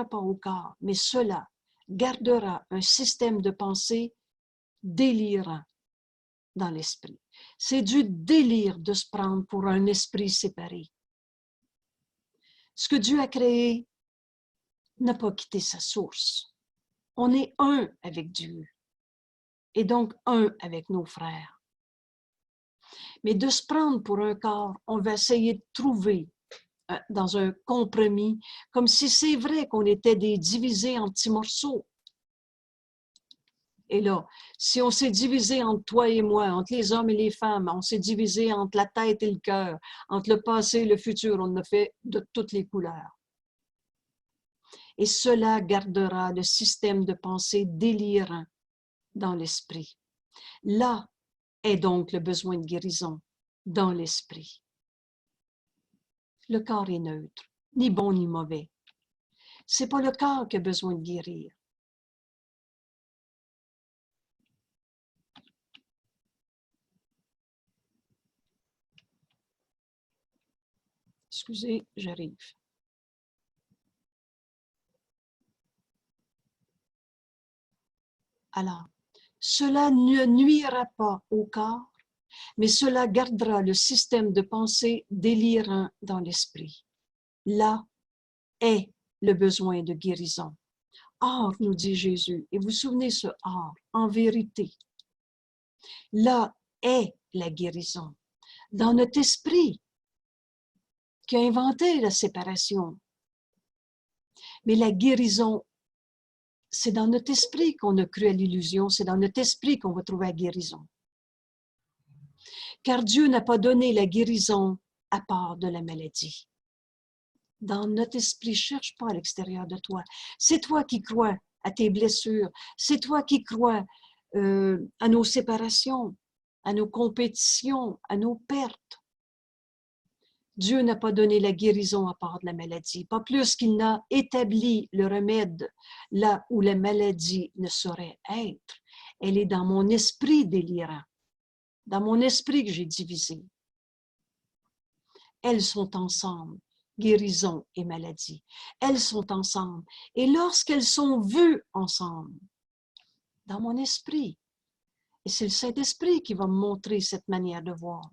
pas au corps, mais cela gardera un système de pensée délirant dans l'esprit. C'est du délire de se prendre pour un esprit séparé. Ce que Dieu a créé n'a pas quitté sa source. On est un avec Dieu et donc un avec nos frères. Mais de se prendre pour un corps, on va essayer de trouver dans un compromis, comme si c'est vrai qu'on était des divisés en petits morceaux. Et là, si on s'est divisé entre toi et moi, entre les hommes et les femmes, on s'est divisé entre la tête et le cœur, entre le passé et le futur, on a fait de toutes les couleurs. Et cela gardera le système de pensée délirant dans l'esprit. Là est donc le besoin de guérison, dans l'esprit. Le corps est neutre, ni bon ni mauvais. Ce n'est pas le corps qui a besoin de guérir. Excusez, j'arrive. Alors, cela ne nuira pas au corps, mais cela gardera le système de pensée délirant dans l'esprit. Là est le besoin de guérison. Or, nous dit Jésus, et vous vous souvenez ce or, en vérité, là est la guérison. Dans notre esprit, qui a inventé la séparation. Mais la guérison, c'est dans notre esprit qu'on a cru à l'illusion, c'est dans notre esprit qu'on va trouver la guérison. Car Dieu n'a pas donné la guérison à part de la maladie. Dans notre esprit, ne cherche pas à l'extérieur de toi. C'est toi qui crois à tes blessures, c'est toi qui crois à nos séparations, à nos compétitions, à nos pertes. Dieu n'a pas donné la guérison à part de la maladie, pas plus qu'il n'a établi le remède là où la maladie ne saurait être. Elle est dans mon esprit délirant, dans mon esprit que j'ai divisé. Elles sont ensemble, guérison et maladie. Elles sont ensemble. Et lorsqu'elles sont vues ensemble, dans mon esprit, et c'est le Saint-Esprit qui va me montrer cette manière de voir,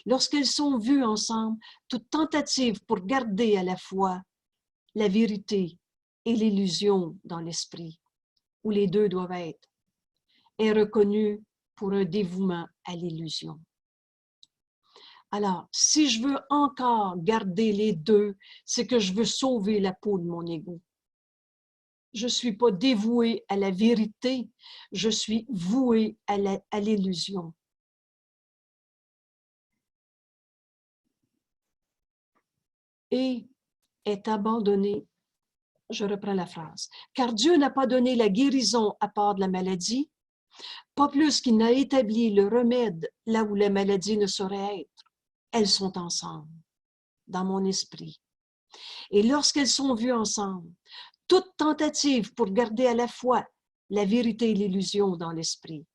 lorsqu'elles sont vues ensemble, toute tentative pour garder à la fois la vérité et l'illusion dans l'esprit, où les deux doivent être, est reconnue pour un dévouement à l'illusion. Alors, si je veux encore garder les deux, c'est que je veux sauver la peau de mon ego. Je ne suis pas dévouée à la vérité, je suis vouée à l'illusion. Et est abandonné, je reprends la phrase, car Dieu n'a pas donné la guérison à part de la maladie, pas plus qu'il n'a établi le remède là où la maladie ne saurait être. Elles sont ensemble, dans mon esprit. Et lorsqu'elles sont vues ensemble, toute tentative pour garder à la fois la vérité et l'illusion dans l'esprit,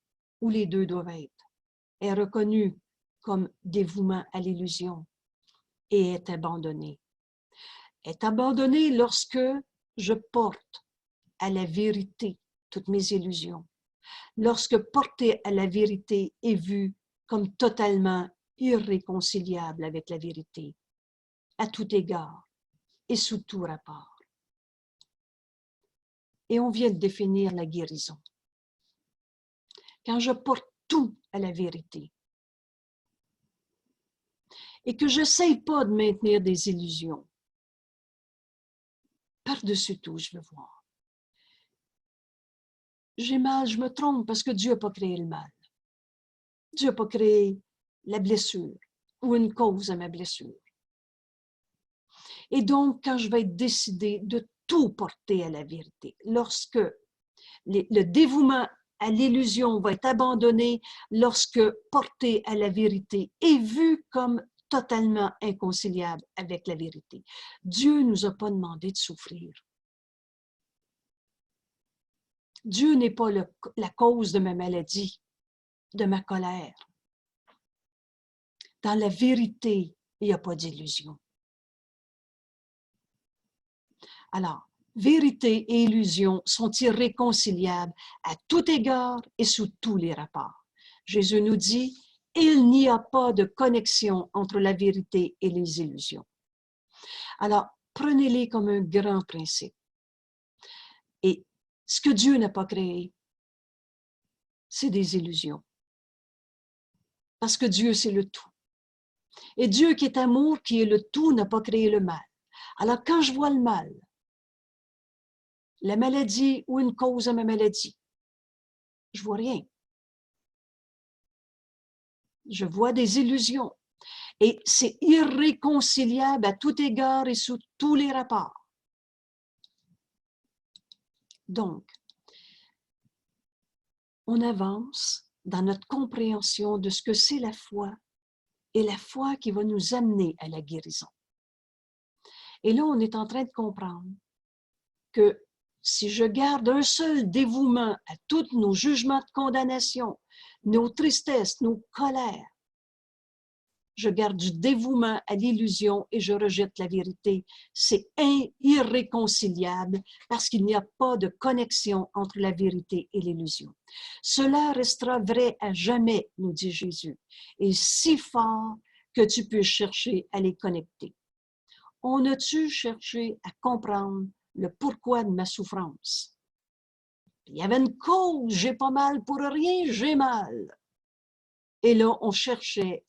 où les deux doivent être, est reconnue comme dévouement à l'illusion et est abandonnée. Est abandonnée lorsque je porte à la vérité toutes mes illusions, lorsque porter à la vérité est vu comme totalement irréconciliable avec la vérité, à tout égard et sous tout rapport. Et on vient de définir la guérison. Quand je porte tout à la vérité et que je n'essaye pas de maintenir des illusions, par-dessus tout, je veux voir. J'ai mal, je me trompe parce que Dieu n'a pas créé le mal. Dieu n'a pas créé la blessure ou une cause à ma blessure. Et donc, quand je vais être décidée de tout porter à la vérité, lorsque le dévouement à l'illusion va être abandonné, lorsque porter à la vérité est vu comme totalement inconciliable avec la vérité. Dieu ne nous a pas demandé de souffrir. Dieu n'est pas la cause de ma maladie, de ma colère. Dans la vérité, il n'y a pas d'illusion. Alors, vérité et illusion sont irréconciliables à tout égard et sous tous les rapports. Jésus nous dit, il n'y a pas de connexion entre la vérité et les illusions. Alors, prenez-les comme un grand principe. Et ce que Dieu n'a pas créé, c'est des illusions. Parce que Dieu, c'est le tout. Et Dieu qui est amour, qui est le tout, n'a pas créé le mal. Alors, quand je vois le mal, la maladie ou une cause à ma maladie, je vois rien. Je vois des illusions. Et c'est irréconciliable à tout égard et sous tous les rapports. Donc, on avance dans notre compréhension de ce que c'est la foi et la foi qui va nous amener à la guérison. Et là, on est en train de comprendre que si je garde un seul dévouement à tous nos jugements de condamnation, nos tristesses, nos colères, je garde du dévouement à l'illusion et je rejette la vérité. C'est irréconciliable parce qu'il n'y a pas de connexion entre la vérité et l'illusion. Cela restera vrai à jamais, nous dit Jésus, et si fort que tu peux chercher à les connecter. On a-tu cherché à comprendre le pourquoi de ma souffrance. Il y avait une cause, j'ai pas mal pour rien, j'ai mal. Et là, on cherchait,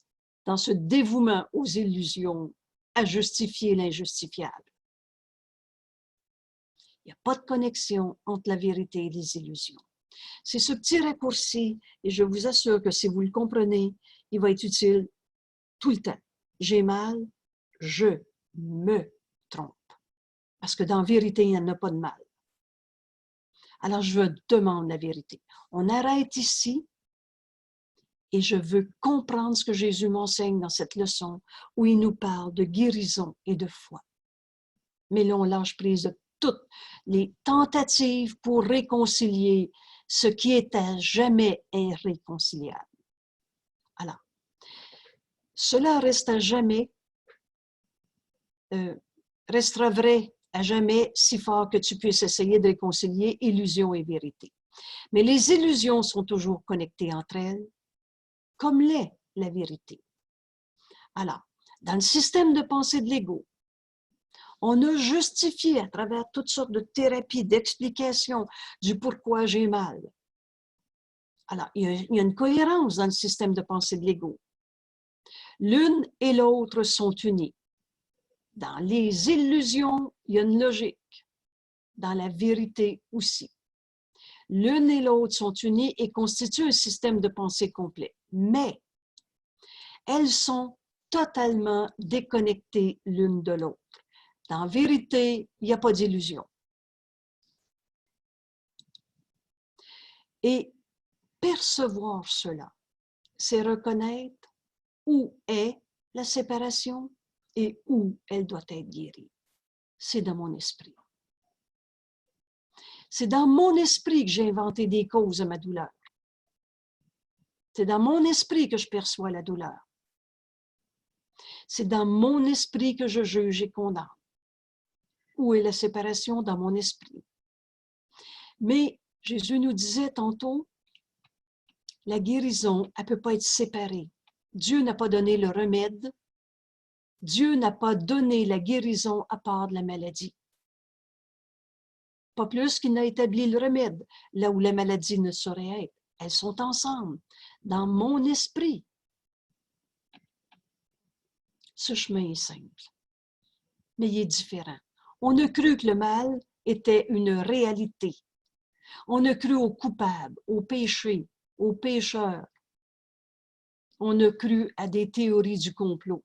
dans ce dévouement aux illusions, à justifier l'injustifiable. Il n'y a pas de connexion entre la vérité et les illusions. C'est ce petit raccourci, et je vous assure que si vous le comprenez, il va être utile tout le temps. J'ai mal, je me trompe. Parce que dans la vérité, il n'y en a pas de mal. Alors, je demande la vérité. On arrête ici et je veux comprendre ce que Jésus m'enseigne dans cette leçon où il nous parle de guérison et de foi. Mais là, on lâche prise de toutes les tentatives pour réconcilier ce qui est à jamais irréconciliable. Alors, cela reste à jamais, restera vrai à jamais si fort que tu puisses essayer de réconcilier illusion et vérité. Mais les illusions sont toujours connectées entre elles, comme l'est la vérité. Alors, dans le système de pensée de l'ego, on a justifié à travers toutes sortes de thérapies, d'explications du pourquoi j'ai mal. Alors, il y a une cohérence dans le système de pensée de l'ego. L'une et l'autre sont unies. Dans les illusions, il y a une logique. Dans la vérité aussi. L'une et l'autre sont unies et constituent un système de pensée complet. Mais elles sont totalement déconnectées l'une de l'autre. Dans la vérité, il n'y a pas d'illusion. Et percevoir cela, c'est reconnaître où est la séparation et où elle doit être guérie. C'est dans mon esprit. C'est dans mon esprit que j'ai inventé des causes de ma douleur. C'est dans mon esprit que je perçois la douleur. C'est dans mon esprit que je juge et condamne. Où est la séparation? Dans mon esprit. Mais Jésus nous disait tantôt, la guérison, elle ne peut pas être séparée. Dieu n'a pas donné le remède. Dieu n'a pas donné la guérison à part de la maladie. Pas plus qu'il n'a établi le remède, là où la maladie ne saurait être. Elles sont ensemble, dans mon esprit. Ce chemin est simple, mais il est différent. On a cru que le mal était une réalité. On a cru aux coupables, aux péchés, aux pécheurs. On a cru à des théories du complot.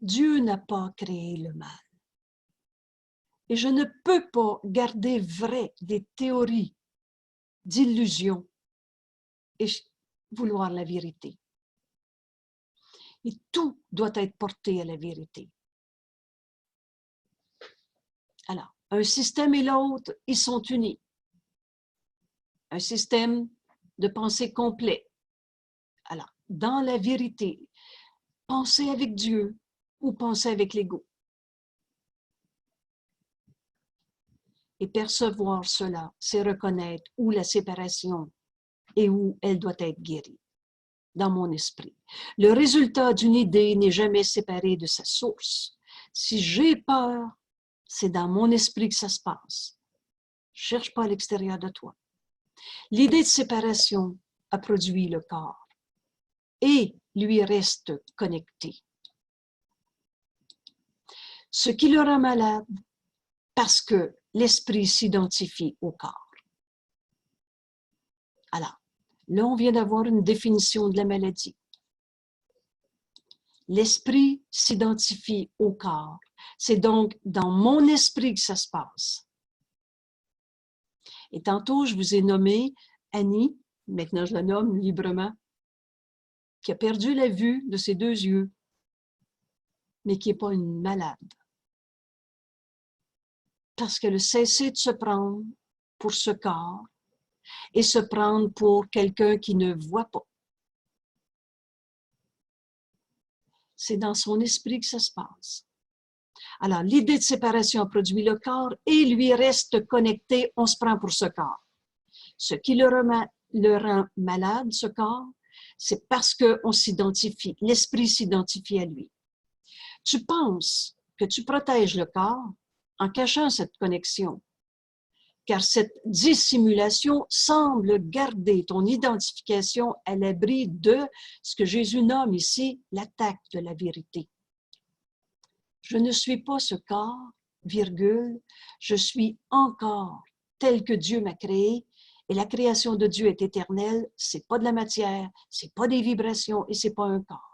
Dieu n'a pas créé le mal. Et je ne peux pas garder vrai des théories d'illusion et vouloir la vérité. Et tout doit être porté à la vérité. Alors, un système et l'autre, ils sont unis. Un système de pensée complet. Alors, dans la vérité, penser avec Dieu ou penser avec l'ego. Et percevoir cela, c'est reconnaître où la séparation et où elle doit être guérie, dans mon esprit. Le résultat d'une idée n'est jamais séparé de sa source. Si j'ai peur, c'est dans mon esprit que ça se passe. Cherche pas à l'extérieur de toi. L'idée de séparation a produit le corps et lui reste connecté. Ce qui le rend malade, parce que l'esprit s'identifie au corps. Alors, là, on vient d'avoir une définition de la maladie. L'esprit s'identifie au corps. C'est donc dans mon esprit que ça se passe. Et tantôt, je vous ai nommé Annie, maintenant je la nomme librement, qui a perdu la vue de ses 2 yeux, mais qui n'est pas une malade. Parce qu'elle a cessé de se prendre pour ce corps et se prendre pour quelqu'un qui ne voit pas. C'est dans son esprit que ça se passe. Alors, l'idée de séparation a produit le corps et lui reste connecté, on se prend pour ce corps. Ce qui le rend malade, ce corps, c'est parce qu'on s'identifie, l'esprit s'identifie à lui. Tu penses que tu protèges le corps, en cachant cette connexion, car cette dissimulation semble garder ton identification à l'abri de ce que Jésus nomme ici l'attaque de la vérité. Je ne suis pas ce corps, virgule, je suis encore tel que Dieu m'a créé, et la création de Dieu est éternelle, c'est pas de la matière, c'est pas des vibrations et c'est pas un corps.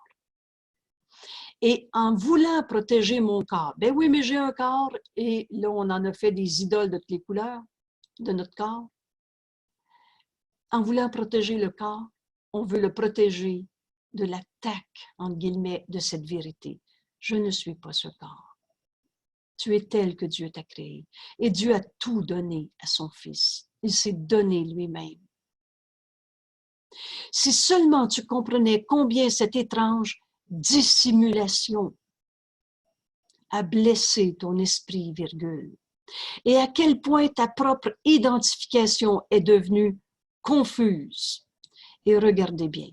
Et en voulant protéger mon corps, ben oui, mais j'ai un corps, et là on en a fait des idoles de toutes les couleurs de notre corps. En voulant protéger le corps, on veut le protéger de l'attaque, entre guillemets, de cette vérité. Je ne suis pas ce corps. Tu es tel que Dieu t'a créé. Et Dieu a tout donné à son Fils. Il s'est donné lui-même. Si seulement tu comprenais combien cette étrange dissimulation a blessé ton esprit, virgule, et à quel point ta propre identification est devenue confuse. Et regardez bien,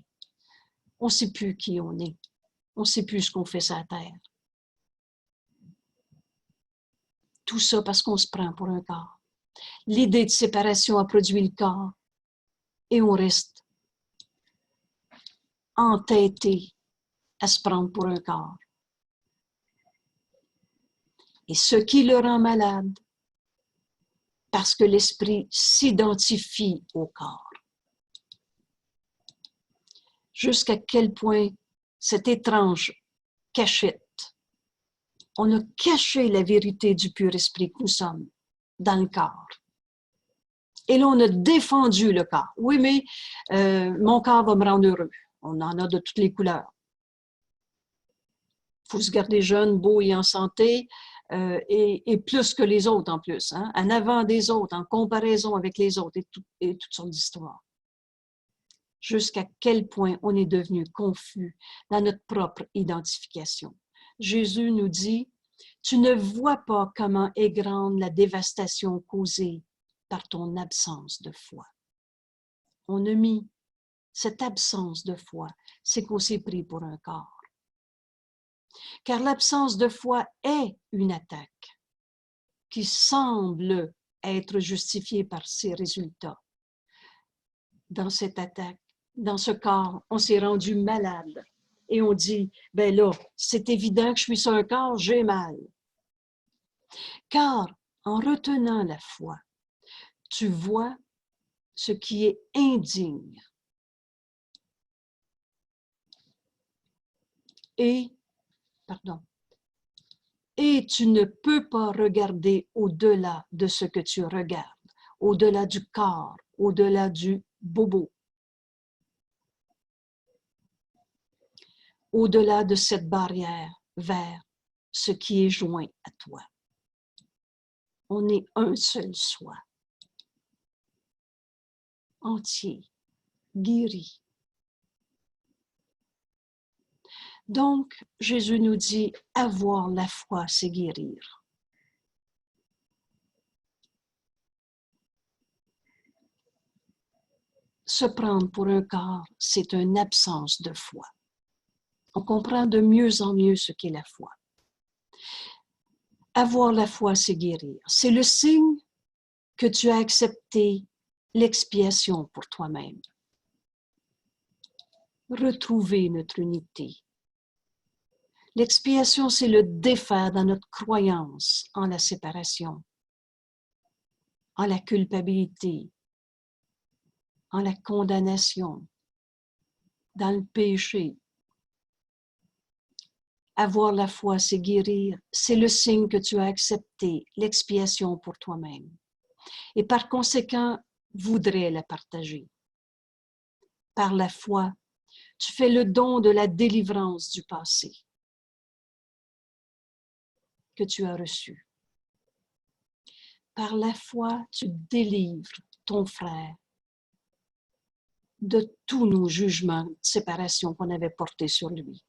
on ne sait plus qui on est, on ne sait plus ce qu'on fait sur la terre. Tout ça parce qu'on se prend pour un corps. L'idée de séparation a produit le corps et on reste entêté à se prendre pour un corps. Et ce qui le rend malade, parce que l'esprit s'identifie au corps. Jusqu'à quel point cette étrange cachette, on a caché la vérité du pur esprit que nous sommes dans le corps. Et là, on a défendu le corps. Oui, mais mon corps va me rendre heureux. On en a de toutes les couleurs. Il faut se garder jeune, beau et en santé, et plus que les autres en plus, hein, en avant des autres, en comparaison avec les autres et toutes sortes d'histoires. Jusqu'à quel point on est devenu confus dans notre propre identification. Jésus nous dit, tu ne vois pas comment est grande la dévastation causée par ton absence de foi. On a mis cette absence de foi, c'est qu'on s'est pris pour un corps. Car l'absence de foi est une attaque qui semble être justifiée par ses résultats. Dans cette attaque, dans ce corps, on s'est rendu malade et on dit, ben là, c'est évident que je suis sur un corps, j'ai mal. Car en retenant la foi, tu vois ce qui est indigne. Et tu ne peux pas regarder au-delà de ce que tu regardes, au-delà du corps, au-delà du bobo, au-delà de cette barrière vers ce qui est joint à toi. On est un seul soi, entier, guéri. Donc, Jésus nous dit, avoir la foi, c'est guérir. Se prendre pour un corps, c'est une absence de foi. On comprend de mieux en mieux ce qu'est la foi. Avoir la foi, c'est guérir. C'est le signe que tu as accepté l'expiation pour toi-même. Retrouver notre unité. L'expiation, c'est le défaire dans notre croyance en la séparation, en la culpabilité, en la condamnation, dans le péché. Avoir la foi, c'est guérir. C'est le signe que tu as accepté l'expiation pour toi-même. Et par conséquent, voudrais la partager. Par la foi, tu fais le don de la délivrance du passé que tu as reçu. Par la foi, tu délivres ton frère de tous nos jugements de séparation qu'on avait portés sur lui.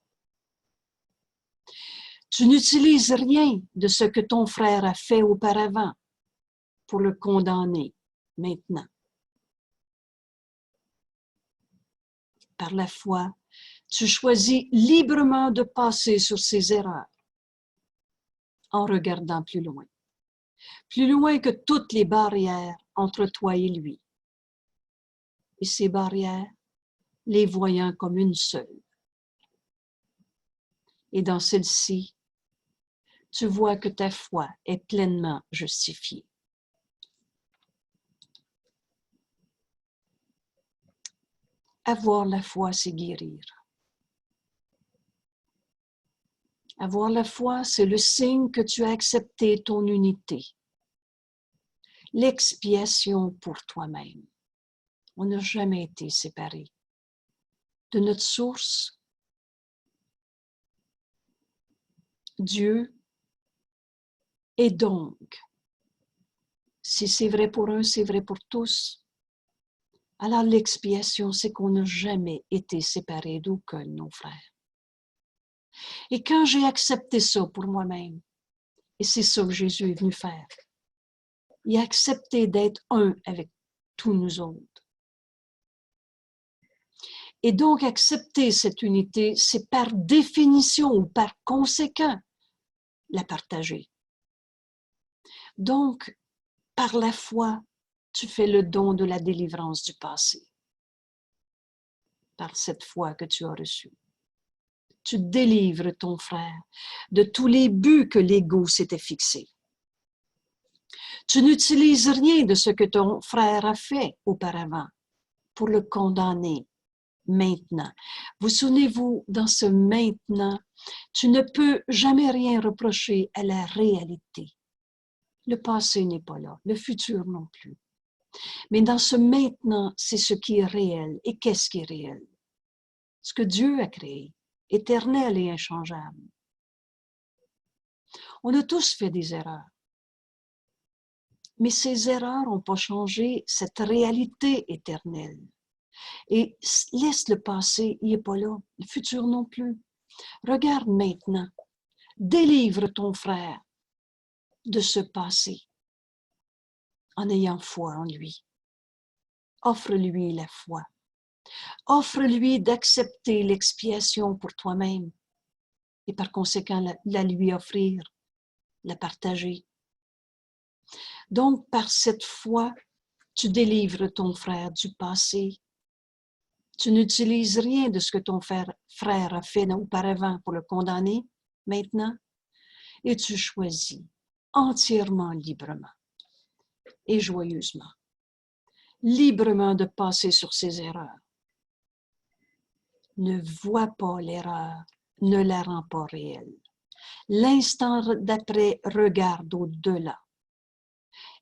Tu n'utilises rien de ce que ton frère a fait auparavant pour le condamner maintenant. Par la foi, tu choisis librement de passer sur ses erreurs en regardant plus loin. plus loin que toutes les barrières entre toi et lui. Et ces barrières, les voyant comme une seule. Et dans celle-ci, tu vois que ta foi est pleinement justifiée. Avoir la foi, c'est guérir. Avoir la foi, c'est le signe que tu as accepté ton unité. L'expiation pour toi-même. On n'a jamais été séparés de notre source, Dieu. Et donc, si c'est vrai pour un, c'est vrai pour tous. Alors l'expiation, c'est qu'on n'a jamais été séparés d'aucun de nos frères. Et quand j'ai accepté ça pour moi-même, et c'est ça que Jésus est venu faire, il a accepté d'être un avec tous nous autres. Et donc, accepter cette unité, c'est par définition ou par conséquent la partager. Donc, par la foi, tu fais le don de la délivrance du passé. Par cette foi que tu as reçue. Tu délivres ton frère de tous les buts que l'ego s'était fixés. Tu n'utilises rien de ce que ton frère a fait auparavant pour le condamner maintenant. Vous souvenez-vous, dans ce maintenant, tu ne peux jamais rien reprocher à la réalité. Le passé n'est pas là, le futur non plus. Mais dans ce maintenant, c'est ce qui est réel. Et qu'est-ce qui est réel? Ce que Dieu a créé, éternel et inchangeable. On a tous fait des erreurs. Mais ces erreurs n'ont pas changé cette réalité éternelle. Et laisse le passé, il n'est pas là. Le futur non plus. Regarde maintenant. Délivre ton frère de ce passé en ayant foi en lui. Offre-lui la foi. Offre-lui d'accepter l'expiation pour toi-même et par conséquent la lui offrir, la partager. Donc, par cette foi, tu délivres ton frère du passé. Tu n'utilises rien de ce que ton frère a fait auparavant pour le condamner, maintenant, et tu choisis entièrement librement et joyeusement, librement de passer sur ses erreurs. Ne vois pas l'erreur, ne la rend pas réelle. L'instant d'après, regarde au-delà.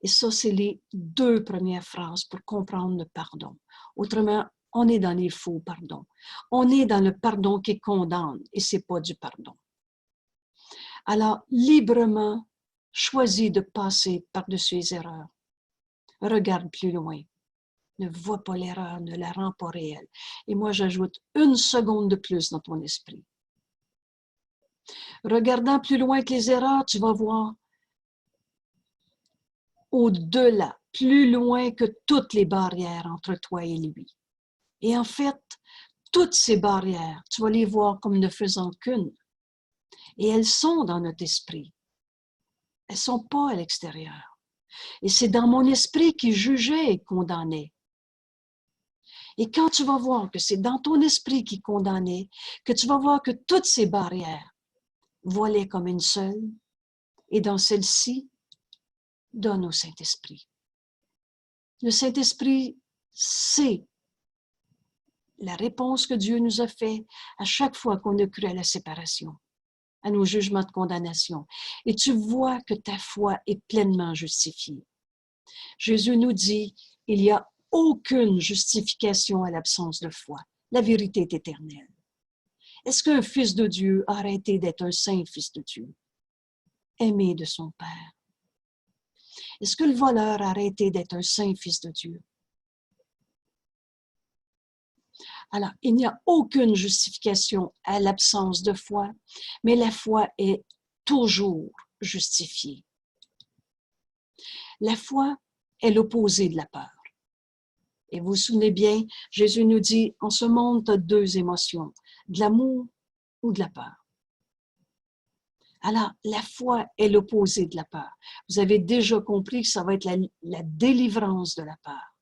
Et ça, c'est les deux premières phrases pour comprendre le pardon. Autrement, on est dans les faux pardons. On est dans le pardon qui condamne et ce n'est pas du pardon. Alors, librement, choisis de passer par-dessus les erreurs. Regarde plus loin. Ne vois pas l'erreur, ne la rend pas réelle. Et moi, j'ajoute 1 seconde de plus dans ton esprit. Regardant plus loin que les erreurs, tu vas voir au-delà, plus loin que toutes les barrières entre toi et lui. Et en fait, toutes ces barrières, tu vas les voir comme ne faisant qu'une. Et elles sont dans notre esprit. Elles ne sont pas à l'extérieur. Et c'est dans mon esprit qui jugeait et condamnait. Et quand tu vas voir que c'est dans ton esprit qui condamnait, que tu vas voir que toutes ces barrières volaient comme une seule, et dans celle-ci, donne au Saint-Esprit. Le Saint-Esprit, c'est la réponse que Dieu nous a faite à chaque fois qu'on a cru à la séparation, à nos jugements de condamnation. Et tu vois que ta foi est pleinement justifiée. Jésus nous dit, il n'y a aucune justification à l'absence de foi. La vérité est éternelle. Est-ce qu'un fils de Dieu a arrêté d'être un saint fils de Dieu, aimé de son Père? Est-ce que le voleur a arrêté d'être un saint fils de Dieu? Alors, il n'y a aucune justification à l'absence de foi, mais la foi est toujours justifiée. La foi est l'opposé de la peur. Et vous vous souvenez bien, Jésus nous dit, en ce monde, tu as 2 émotions, de l'amour ou de la peur. Alors, la foi est l'opposé de la peur. Vous avez déjà compris que ça va être la délivrance de la peur.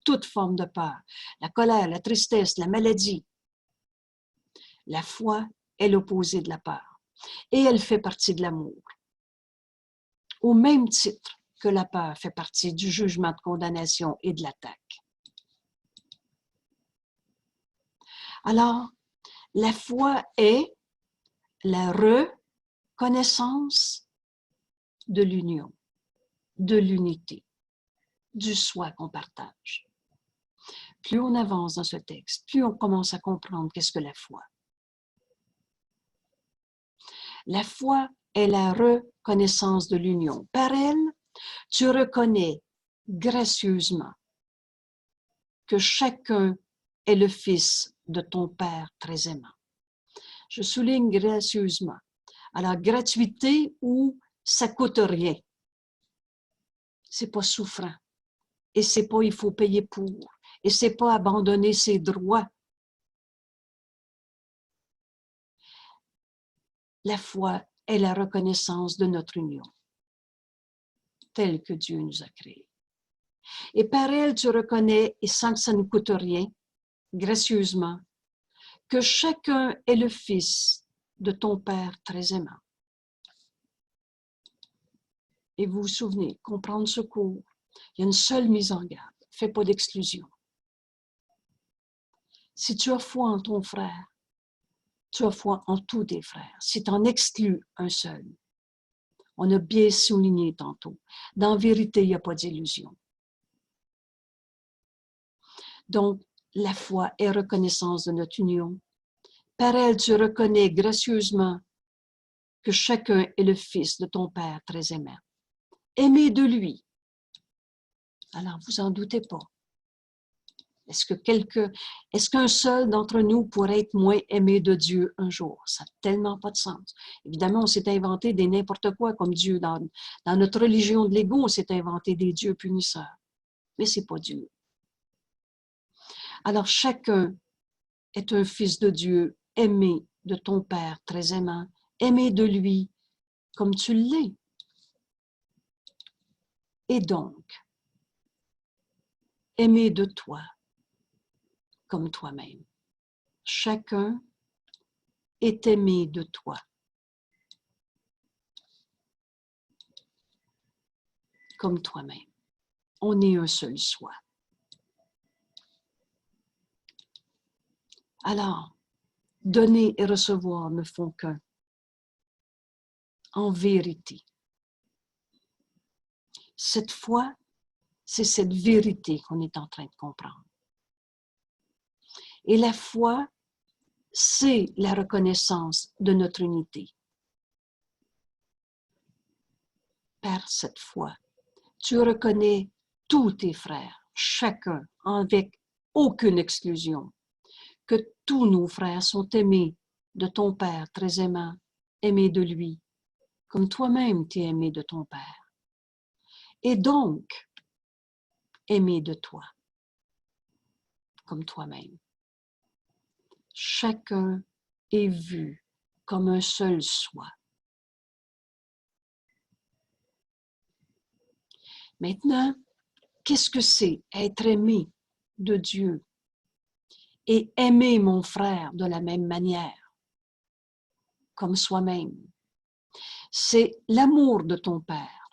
Toute forme de peur, la colère, la tristesse, la maladie. La foi est l'opposé de la peur. Et elle fait partie de l'amour. Au même titre que la peur fait partie du jugement de condamnation et de l'attaque. Alors, la foi est la reconnaissance de l'union, de l'unité, du soi qu'on partage. Plus on avance dans ce texte, plus on commence à comprendre qu'est-ce que la foi. La foi est la reconnaissance de l'union. Par elle, tu reconnais gracieusement que chacun est le fils de ton Père très aimant. Je souligne gracieusement. Alors, gratuité ou ça coûte rien. C'est pas souffrant. Et c'est pas il faut payer pour. Et c'est pas abandonner ses droits. La foi est la reconnaissance de notre union, telle que Dieu nous a créés. Et par elle, tu reconnais, et sans que ça ne coûte rien, gracieusement, que chacun est le fils de ton Père très aimant. Et vous vous souvenez, comprendre ce cours, il y a une seule mise en garde, fais pas d'exclusion. Si tu as foi en ton frère, tu as foi en tous tes frères. Si tu en exclus un seul, on a bien souligné tantôt, dans la vérité, il n'y a pas d'illusion. Donc, la foi est reconnaissance de notre union. Par elle, tu reconnais gracieusement que chacun est le fils de ton Père très aimant. Aimé de lui. Alors, vous en doutez pas. Est-ce qu'un seul d'entre nous pourrait être moins aimé de Dieu un jour? Ça n'a tellement pas de sens. Évidemment, on s'est inventé des n'importe quoi comme Dieu. Dans notre religion de l'ego, on s'est inventé des dieux punisseurs. Mais ce n'est pas Dieu. Alors, chacun est un fils de Dieu, aimé de ton Père très aimant, aimé de lui comme tu l'es. Et donc, aimé de toi comme toi-même. Chacun est aimé de toi comme toi-même. On est un seul soi. Alors, donner et recevoir ne font qu'un. En vérité. Cette foi, c'est cette vérité qu'on est en train de comprendre. Et la foi, c'est la reconnaissance de notre unité. Par cette foi, tu reconnais tous tes frères, chacun, avec aucune exclusion, que tous nos frères sont aimés de ton Père très aimant, aimés de lui, comme toi-même t'es aimé de ton Père. Et donc, aimé de toi, comme toi-même. Chacun est vu comme un seul soi. Maintenant, qu'est-ce que c'est être aimé de Dieu et aimer mon frère de la même manière, comme soi-même? C'est l'amour de ton Père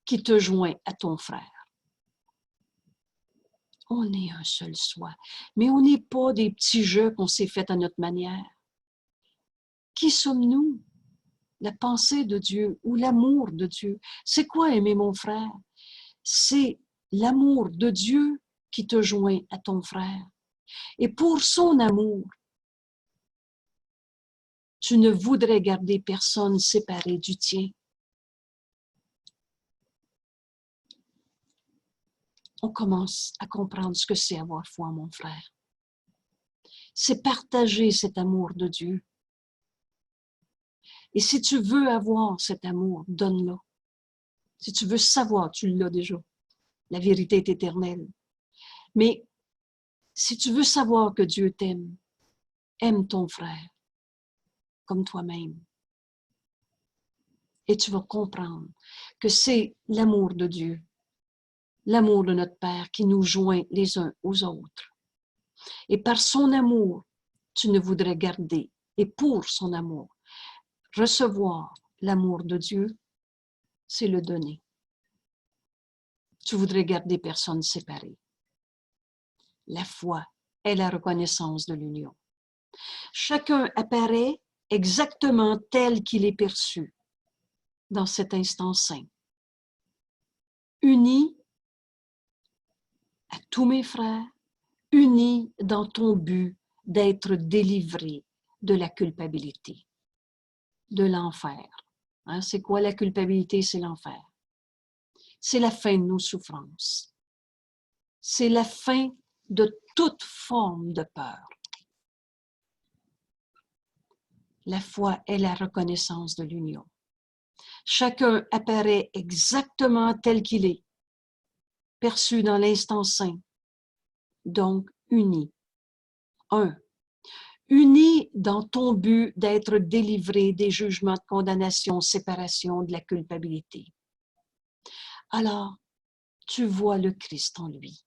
qui te joint à ton frère. On est un seul soi, mais on n'est pas des petits jeux qu'on s'est fait à notre manière. Qui sommes-nous? La pensée de Dieu ou l'amour de Dieu. C'est quoi aimer mon frère? C'est l'amour de Dieu qui te joint à ton frère. Et pour son amour, tu ne voudrais garder personne séparé du tien. On commence à comprendre ce que c'est avoir foi en mon frère. C'est partager cet amour de Dieu. Et si tu veux avoir cet amour, donne-le. Si tu veux savoir, tu l'as déjà. La vérité est éternelle. Mais si tu veux savoir que Dieu t'aime, aime ton frère comme toi-même. Et tu vas comprendre que c'est l'amour de Dieu, l'amour de notre Père qui nous joint les uns aux autres. Et par son amour, tu ne voudrais garder, et pour son amour, recevoir l'amour de Dieu, c'est le donner. Tu voudrais garder personne séparée. La foi est la reconnaissance de l'union. Chacun apparaît exactement tel qu'il est perçu dans cet instant saint. Uni à tous mes frères, unis dans ton but d'être délivré de la culpabilité, de l'enfer. Hein, c'est quoi la culpabilité? C'est l'enfer. C'est la fin de nos souffrances. C'est la fin de toute forme de peur. La foi est la reconnaissance de l'union. Chacun apparaît exactement tel qu'il est, perçu dans l'instant saint, donc uni. Unis dans ton but d'être délivré des jugements de condamnation, séparation, de la culpabilité. Alors, tu vois le Christ en lui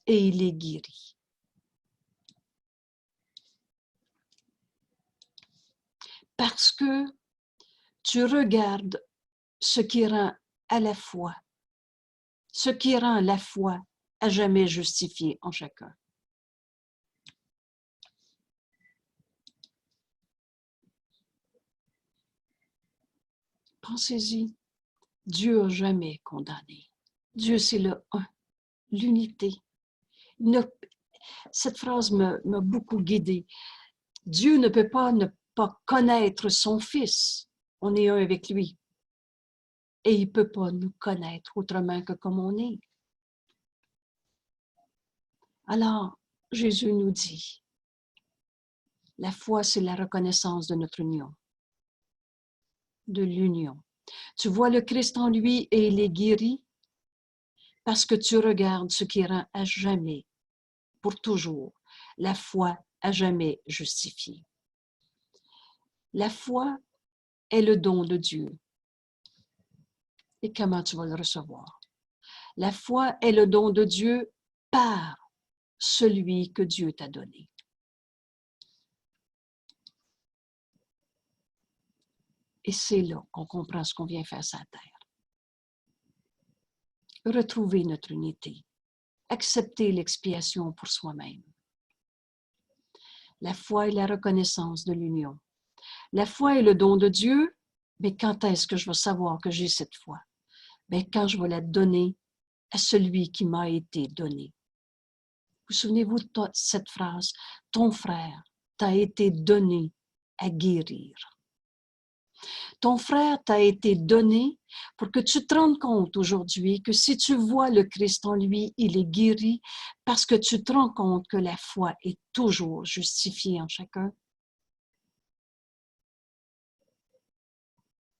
et il est guéri. Parce que tu regardes ce qui rend à la foi, ce qui rend la foi à jamais justifiée en chacun. Pensez-y, Dieu n'a jamais condamné. Dieu, c'est le un, l'unité. Cette phrase m'a beaucoup guidée. Dieu ne peut pas ne pas connaître son Fils. On est un avec lui. Et il ne peut pas nous connaître autrement que comme on est. Alors, Jésus nous dit, la foi, c'est la reconnaissance de notre union, de l'union. Tu vois le Christ en lui et il est guéri parce que tu regardes ce qui rend à jamais, pour toujours, la foi à jamais justifiée. La foi est le don de Dieu. Et comment tu vas le recevoir? La foi est le don de Dieu par celui que Dieu t'a donné. Et c'est là qu'on comprend ce qu'on vient faire sur la terre. Retrouver notre unité. Accepter l'expiation pour soi-même. La foi est la reconnaissance de l'union. La foi est le don de Dieu, mais quand est-ce que je vais savoir que j'ai cette foi? Bien, quand je vais la donner à celui qui m'a été donné. Vous souvenez-vous de cette phrase? Ton frère t'a été donné à guérir. Ton frère t'a été donné pour que tu te rendes compte aujourd'hui que si tu vois le Christ en lui, il est guéri parce que tu te rends compte que la foi est toujours justifiée en chacun.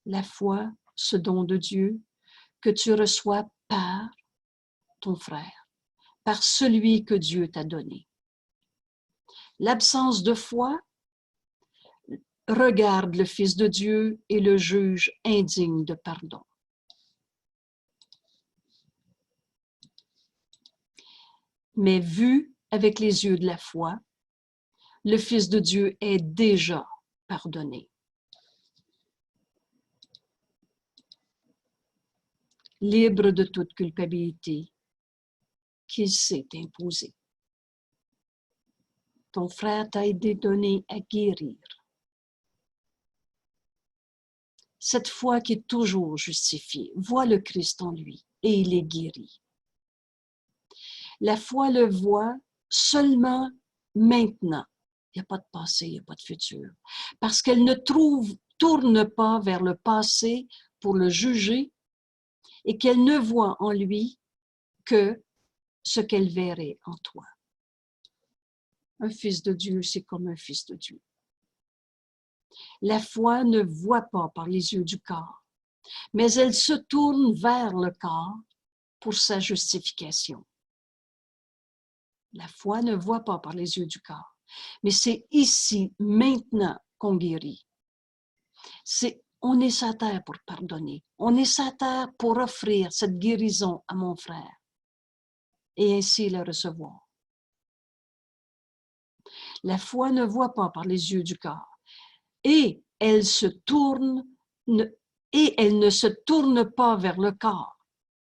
La foi, ce don de Dieu, que tu reçois par ton frère, par celui que Dieu t'a donné. L'absence de foi regarde le Fils de Dieu et le juge indigne de pardon. Mais vu avec les yeux de la foi, le Fils de Dieu est déjà pardonné. Libre de toute culpabilité qu'il s'est imposée. Ton frère t'a été donné à guérir. Cette foi qui est toujours justifiée, voit le Christ en lui et il est guéri. La foi le voit seulement maintenant. Il n'y a pas de passé, il n'y a pas de futur. Parce qu'elle ne tourne pas vers le passé pour le juger et qu'elle ne voit en lui que ce qu'elle verrait en toi. Un fils de Dieu, c'est comme un fils de Dieu. La foi ne voit pas par les yeux du corps, mais elle se tourne vers le corps pour sa justification. La foi ne voit pas par les yeux du corps, mais c'est ici, maintenant, qu'on guérit. On est sur terre pour pardonner. On est sur terre pour offrir cette guérison à mon frère et ainsi le recevoir. La foi ne voit pas par les yeux du corps et elle ne se tourne pas vers le corps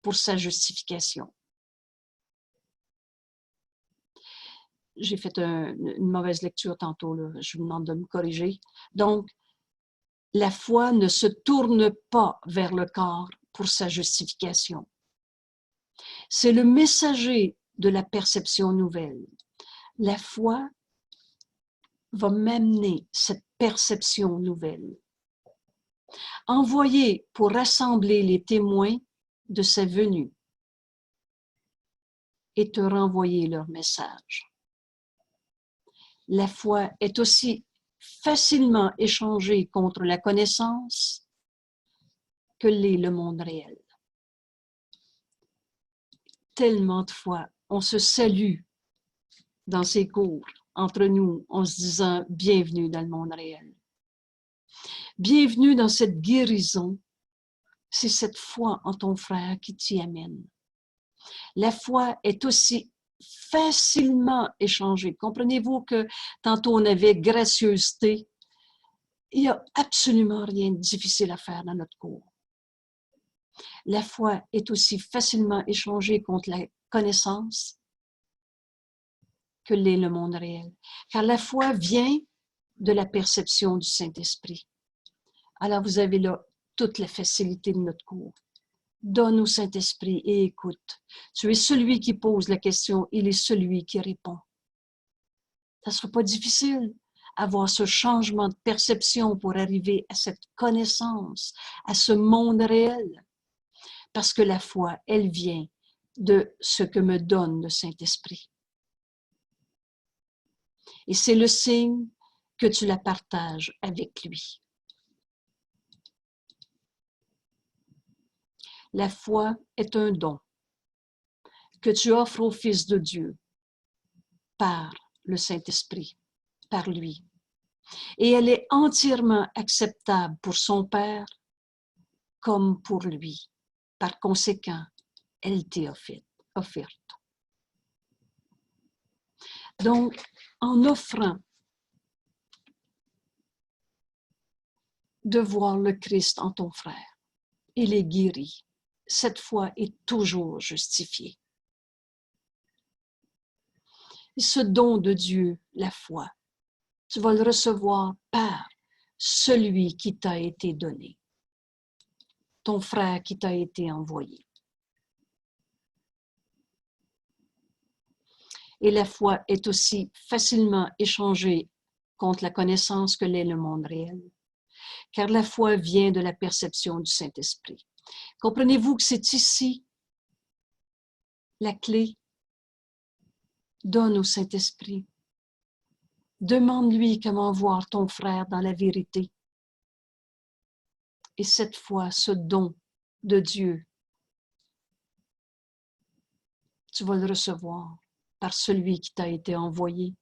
pour sa justification. J'ai fait une mauvaise lecture tantôt, là. Je vous demande de me corriger. Donc, la foi ne se tourne pas vers le corps pour sa justification. C'est le messager de la perception nouvelle. La foi va m'amener cette perception nouvelle. Envoyée pour rassembler les témoins de sa venue et te renvoyer leur message. La foi est aussi facilement échangée contre la connaissance que l'est le monde réel. Tellement de fois, on se salue dans ces cours entre nous en se disant « Bienvenue dans le monde réel ». Bienvenue dans cette guérison. C'est cette foi en ton frère qui t'y amène. La foi est aussi facilement échangée. Comprenez-vous que tantôt on avait gracieuseté. Il n'y a absolument rien de difficile à faire dans notre cours. La foi est aussi facilement échangée contre la connaissance que l'est le monde réel. Car la foi vient de la perception du Saint-Esprit. Alors vous avez là toute la facilité de notre cours. Donne au Saint-Esprit et écoute. Tu es celui qui pose la question, il est celui qui répond. Ça ne sera pas difficile avoir ce changement de perception pour arriver à cette connaissance, à ce monde réel. Parce que la foi, elle vient de ce que me donne le Saint-Esprit. Et c'est le signe que tu la partages avec lui. La foi est un don que tu offres au Fils de Dieu par le Saint-Esprit, par lui. Et elle est entièrement acceptable pour son Père comme pour lui. Par conséquent, elle t'est offerte. Donc, en offrant de voir le Christ en ton frère, il est guéri. Cette foi est toujours justifiée. Et ce don de Dieu, la foi, tu vas le recevoir par celui qui t'a été donné, ton frère qui t'a été envoyé. Et la foi est aussi facilement échangée contre la connaissance que l'est le monde réel, car la foi vient de la perception du Saint-Esprit. Comprenez-vous que c'est ici la clé? Donne au Saint-Esprit. Demande-lui comment voir ton frère dans la vérité. Et cette fois, ce don de Dieu, tu vas le recevoir par celui qui t'a été envoyé.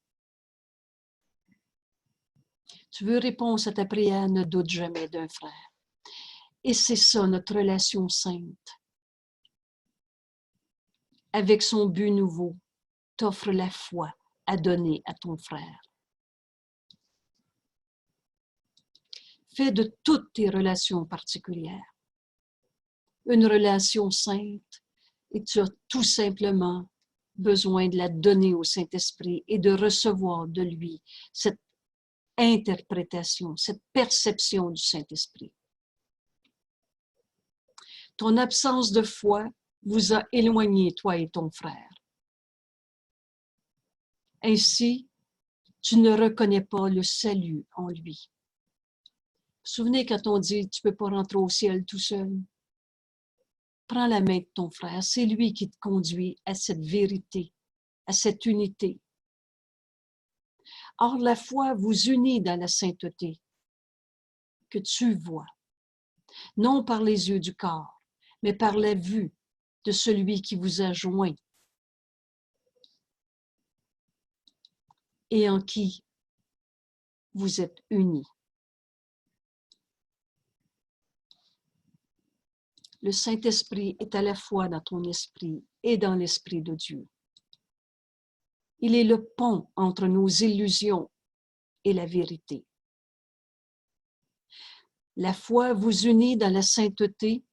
Tu veux réponse à ta prière, ne doute jamais d'un frère. Et c'est ça notre relation sainte. Avec son but nouveau, t'offre la foi à donner à ton frère. Fais de toutes tes relations particulières une relation sainte et tu as tout simplement besoin de la donner au Saint-Esprit et de recevoir de lui cette interprétation, cette perception du Saint-Esprit. Ton absence de foi vous a éloigné, toi et ton frère. Ainsi, tu ne reconnais pas le salut en lui. Vous vous souvenez quand on dit « tu ne peux pas rentrer au ciel tout seul ». Prends la main de ton frère, c'est lui qui te conduit à cette vérité, à cette unité. Or, la foi vous unit dans la sainteté que tu vois, non par les yeux du corps, mais par la vue de celui qui vous a joint et en qui vous êtes unis. Le Saint-Esprit est à la fois dans ton esprit et dans l'Esprit de Dieu. Il est le pont entre nos illusions et la vérité. La foi vous unit dans la sainteté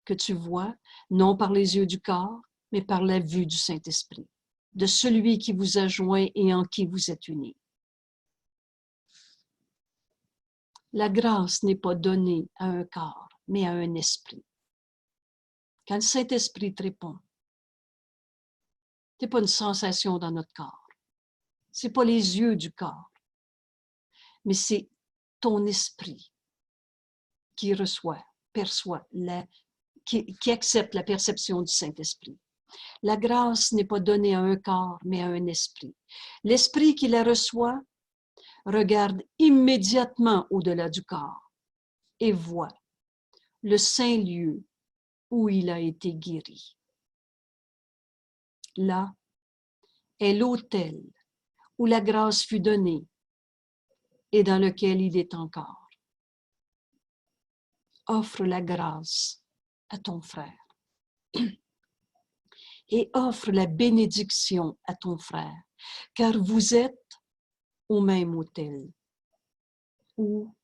que tu vois, non par les yeux du corps, mais par la vue du Saint-Esprit, de celui qui vous a joint et en qui vous êtes unis. La grâce n'est pas donnée à un corps, mais à un esprit. Quand le Saint-Esprit te répond, ce n'est pas une sensation dans notre corps, ce n'est pas les yeux du corps, mais c'est ton esprit qui reçoit, perçoit, qui accepte la perception du Saint-Esprit. La grâce n'est pas donnée à un corps, mais à un esprit. L'esprit qui la reçoit regarde immédiatement au-delà du corps et voit le saint lieu où il a été guéri. Là est l'autel où la grâce fut donnée et dans lequel il est encore. Offre la grâce à ton frère et offre la bénédiction à ton frère, car vous êtes au même autel où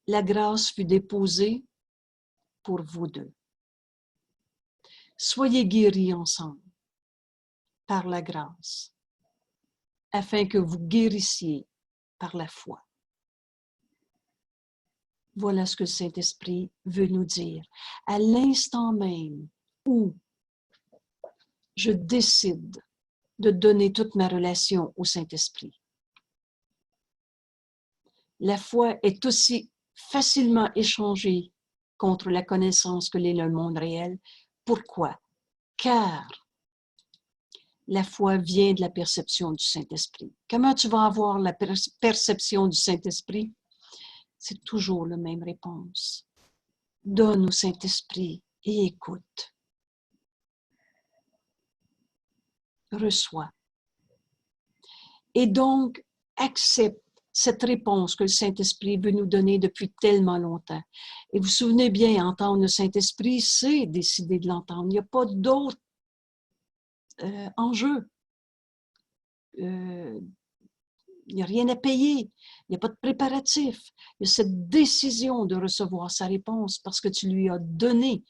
la grâce fut déposée pour vous deux. Soyez guéris ensemble par la grâce, afin que vous guérissiez par la foi. Voilà ce que le Saint-Esprit veut nous dire. À l'instant même où je décide de donner toute ma relation au Saint-Esprit, la foi est aussi facilement échangée contre la connaissance que l'est le monde réel. Pourquoi? Car la foi vient de la perception du Saint-Esprit. Comment tu vas avoir la perception du Saint-Esprit? C'est toujours la même réponse. Donne au Saint-Esprit et écoute. Reçois. Et donc, accepte cette réponse que le Saint-Esprit veut nous donner depuis tellement longtemps. Et vous vous souvenez bien, entendre le Saint-Esprit, c'est décider de l'entendre. Il n'y a pas d'autre enjeu. Il n'y a rien à payer, il n'y a pas de préparatif. Il y a cette décision de recevoir sa réponse parce que tu lui as donné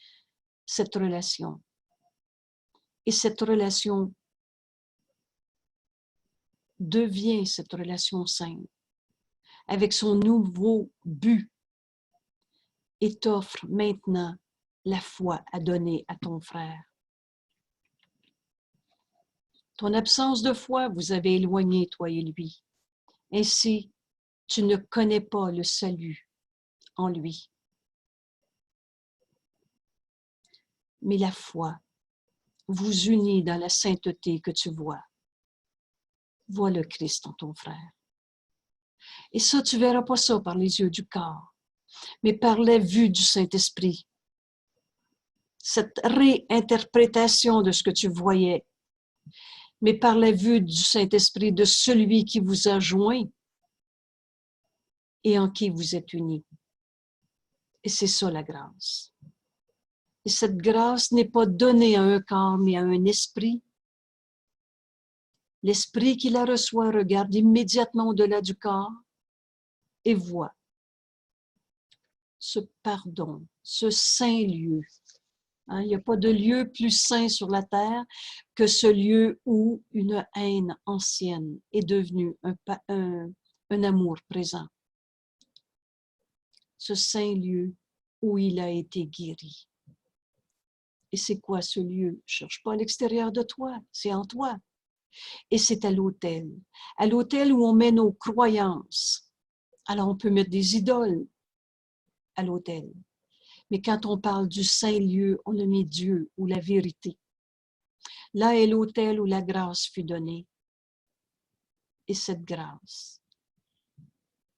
cette relation. Et cette relation devient cette relation sainte avec son nouveau but et t'offre maintenant la foi à donner à ton frère. Ton absence de foi vous avez éloigné, toi et lui. Ainsi, tu ne connais pas le salut en lui. Mais la foi vous unit dans la sainteté que tu vois. Vois le Christ en ton frère. Et ça, tu ne verras pas ça par les yeux du corps, mais par la vue du Saint-Esprit. Cette réinterprétation de ce que tu voyais, mais par la vue du Saint-Esprit, de celui qui vous a joint et en qui vous êtes unis. Et c'est ça la grâce. Et cette grâce n'est pas donnée à un corps, mais à un esprit. L'esprit qui la reçoit regarde immédiatement au-delà du corps et voit ce pardon, ce saint lieu. Hein, il n'y a pas de lieu plus saint sur la terre que ce lieu où une haine ancienne est devenue un amour présent. Ce saint lieu où il a été guéri. Et c'est quoi ce lieu? Ne cherche pas à l'extérieur de toi, c'est en toi. Et c'est à l'autel où on met nos croyances. Alors on peut mettre des idoles à l'autel. Mais quand on parle du saint lieu, on a mis Dieu ou la vérité. Là est l'autel où la grâce fut donnée. Et cette grâce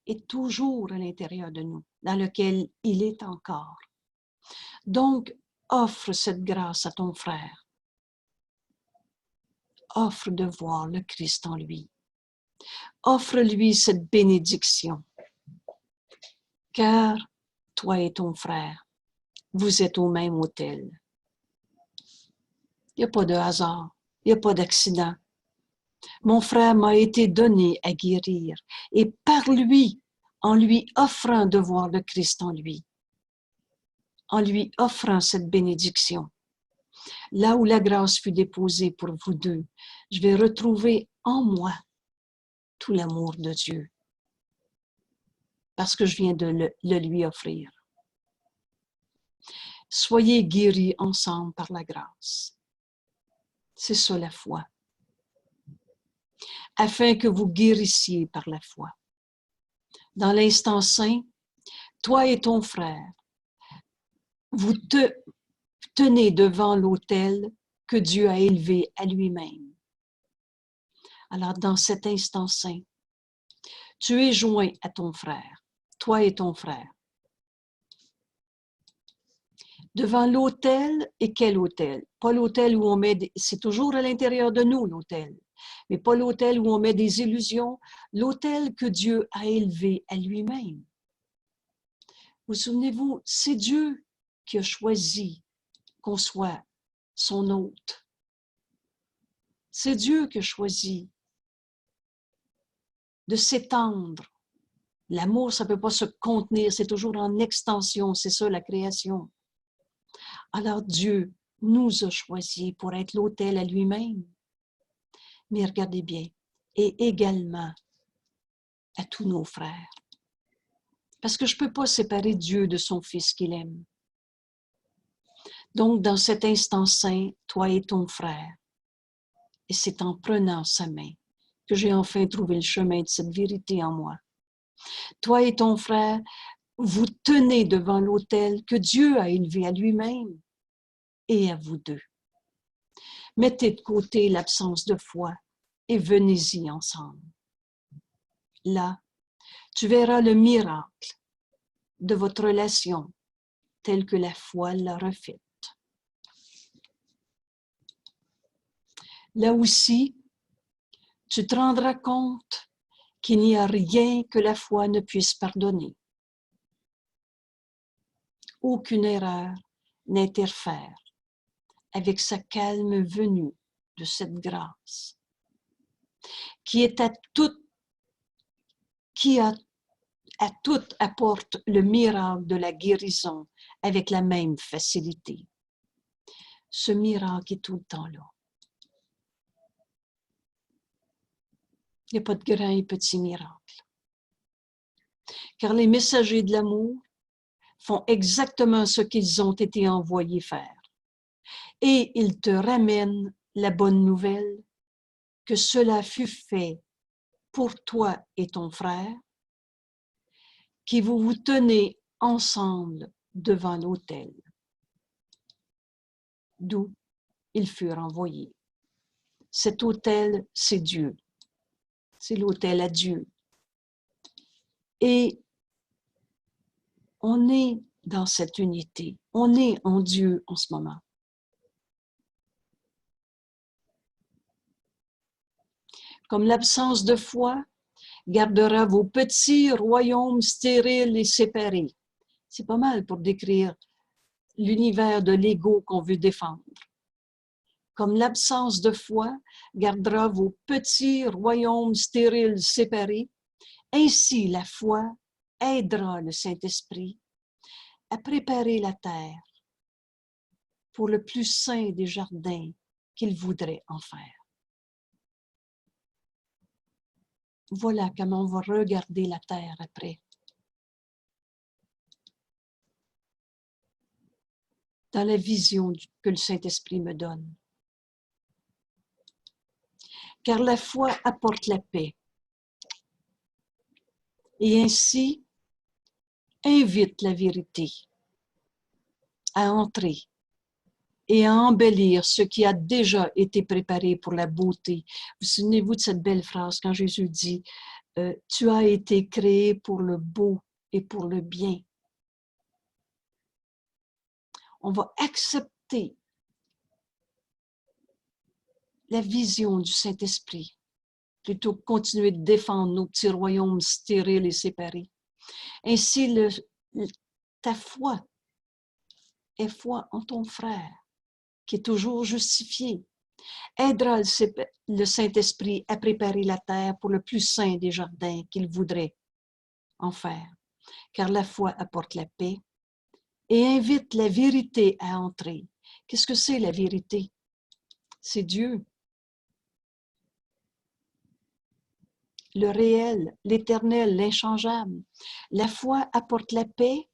est toujours à l'intérieur de nous, dans lequel il est encore. Donc, offre cette grâce à ton frère. Offre de voir le Christ en lui. Offre-lui cette bénédiction. Car toi et ton frère, vous êtes au même autel. Il n'y a pas de hasard, il n'y a pas d'accident. Mon frère m'a été donné à guérir et par lui, en lui offrant de voir le Christ en lui, en lui offrant cette bénédiction, là où la grâce fut déposée pour vous deux, je vais retrouver en moi tout l'amour de Dieu parce que je viens de le lui offrir. Soyez guéris ensemble par la grâce. C'est ça la foi. Afin que vous guérissiez par la foi. Dans l'instant saint, toi et ton frère, vous tenez devant l'autel que Dieu a élevé à lui-même. Alors, dans cet instant saint, tu es joint à ton frère, toi et ton frère. Devant l'autel, et quel autel? Pas l'autel où on met, c'est toujours à l'intérieur de nous l'autel, mais pas l'autel où on met des illusions, l'autel que Dieu a élevé à lui-même. Vous souvenez-vous, c'est Dieu qui a choisi qu'on soit son hôte. C'est Dieu qui a choisi de s'étendre. L'amour, ça ne peut pas se contenir, c'est toujours en extension, c'est ça la création. Alors Dieu nous a choisis pour être l'autel à lui-même. Mais regardez bien, et également à tous nos frères. Parce que je ne peux pas séparer Dieu de son Fils qu'il aime. Donc, dans cet instant saint, toi et ton frère, et c'est en prenant sa main que j'ai enfin trouvé le chemin de cette vérité en moi. Toi et ton frère, vous tenez devant l'autel que Dieu a élevé à lui-même et à vous deux. Mettez de côté l'absence de foi et venez-y ensemble. Là, tu verras le miracle de votre relation telle que la foi l'a refaite. Là aussi, tu te rendras compte qu'il n'y a rien que la foi ne puisse pardonner. Aucune erreur n'interfère avec sa calme venue de cette grâce, qui à tout apporte le miracle de la guérison avec la même facilité. Ce miracle est tout le temps là. Il n'y a pas de grand et petit miracle. Car les messagers de l'amour font exactement ce qu'ils ont été envoyés faire. Et ils te ramènent la bonne nouvelle que cela fut fait pour toi et ton frère, qui vous vous tenez ensemble devant l'autel, d'où ils furent envoyés. Cet autel, c'est Dieu. C'est l'autel à Dieu. Et on est dans cette unité. On est en Dieu en ce moment. Comme l'absence de foi gardera vos petits royaumes stériles et séparés. C'est pas mal pour décrire l'univers de l'ego qu'on veut défendre. Comme l'absence de foi gardera vos petits royaumes stériles séparés, ainsi la foi aidera le Saint-Esprit à préparer la terre pour le plus saint des jardins qu'il voudrait en faire. Voilà comment on va regarder la terre après. Dans la vision que le Saint-Esprit me donne. Car la foi apporte la paix. Et ainsi, invite la vérité à entrer et à embellir ce qui a déjà été préparé pour la beauté. Vous souvenez-vous de cette belle phrase quand Jésus dit « Tu as été créé pour le beau et pour le bien ». On va accepter la vision du Saint-Esprit plutôt que continuer de défendre nos petits royaumes stériles et séparés. Ainsi, ta foi Aie foi en ton frère, qui est toujours justifié. Aidera le Saint-Esprit à préparer la terre pour le plus saint des jardins qu'il voudrait en faire, car la foi apporte la paix et invite la vérité à entrer. Qu'est-ce que c'est la vérité? C'est Dieu. Le réel, l'éternel, l'inchangeable. La foi apporte la paix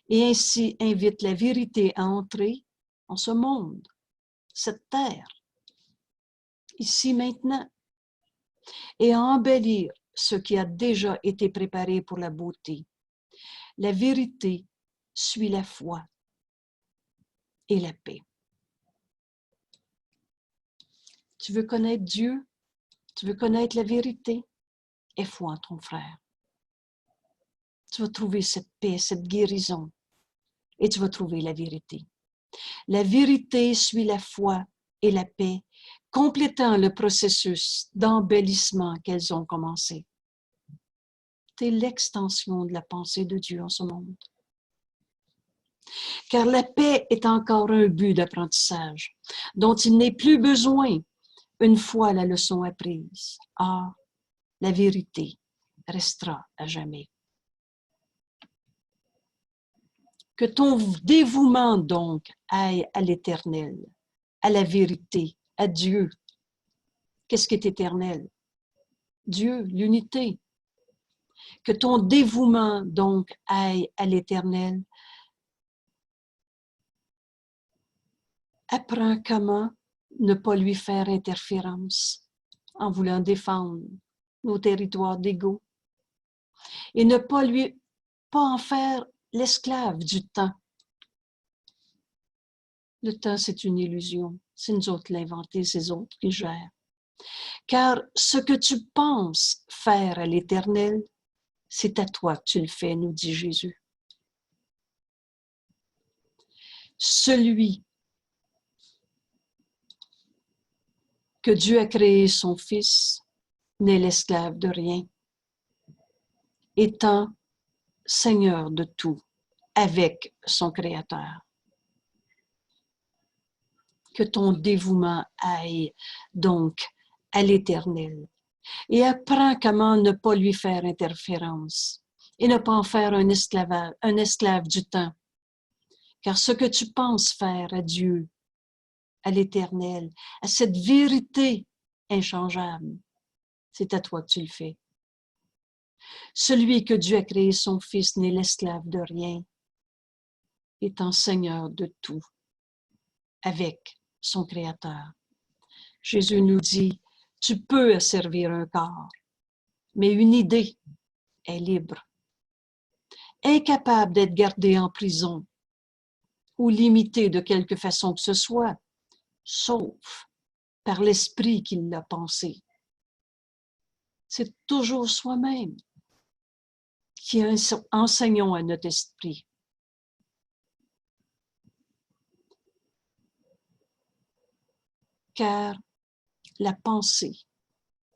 et ainsi invite la vérité à entrer en ce monde, cette terre, ici maintenant, et à embellir ce qui a déjà été préparé pour la beauté. La vérité suit la foi et la paix. Tu veux connaître Dieu? Tu veux connaître la vérité? Aie foi en ton frère. Tu vas trouver cette paix, cette guérison, et tu vas trouver la vérité. La vérité suit la foi et la paix, complétant le processus d'embellissement qu'elles ont commencé. C'est l'extension de la pensée de Dieu en ce monde. Car la paix est encore un but d'apprentissage dont il n'est plus besoin une fois la leçon apprise. Ah, la vérité restera à jamais. Que ton dévouement donc aille à l'éternel, à la vérité, à Dieu. Qu'est-ce qui est éternel? Dieu, l'unité. Que ton dévouement donc aille à l'éternel. Apprends comment ne pas lui faire interférence en voulant défendre nos territoires d'ego et ne pas en faire l'esclave du temps. Le temps, c'est une illusion. C'est nous autres qui l'avons inventé, c'est eux autres qui le gèrent. Car ce que tu penses faire à l'Éternel, c'est à toi que tu le fais, nous dit Jésus. Celui que Dieu a créé son Fils n'est l'esclave de rien, étant Seigneur de tout, avec son Créateur. Que ton dévouement aille donc à l'Éternel et apprends comment ne pas lui faire interférence et ne pas en faire un esclave du temps. Car ce que tu penses faire à Dieu, à l'Éternel, à cette vérité inchangeable, c'est à toi que tu le fais. Celui que Dieu a créé son Fils n'est l'esclave de rien, étant Seigneur de tout, avec son Créateur. Jésus nous dit, tu peux asservir un corps, mais une idée est libre, incapable d'être gardée en prison ou limitée de quelque façon que ce soit, sauf par l'esprit qui l'a pensé. C'est toujours soi-même qui enseignons à notre esprit. Car la pensée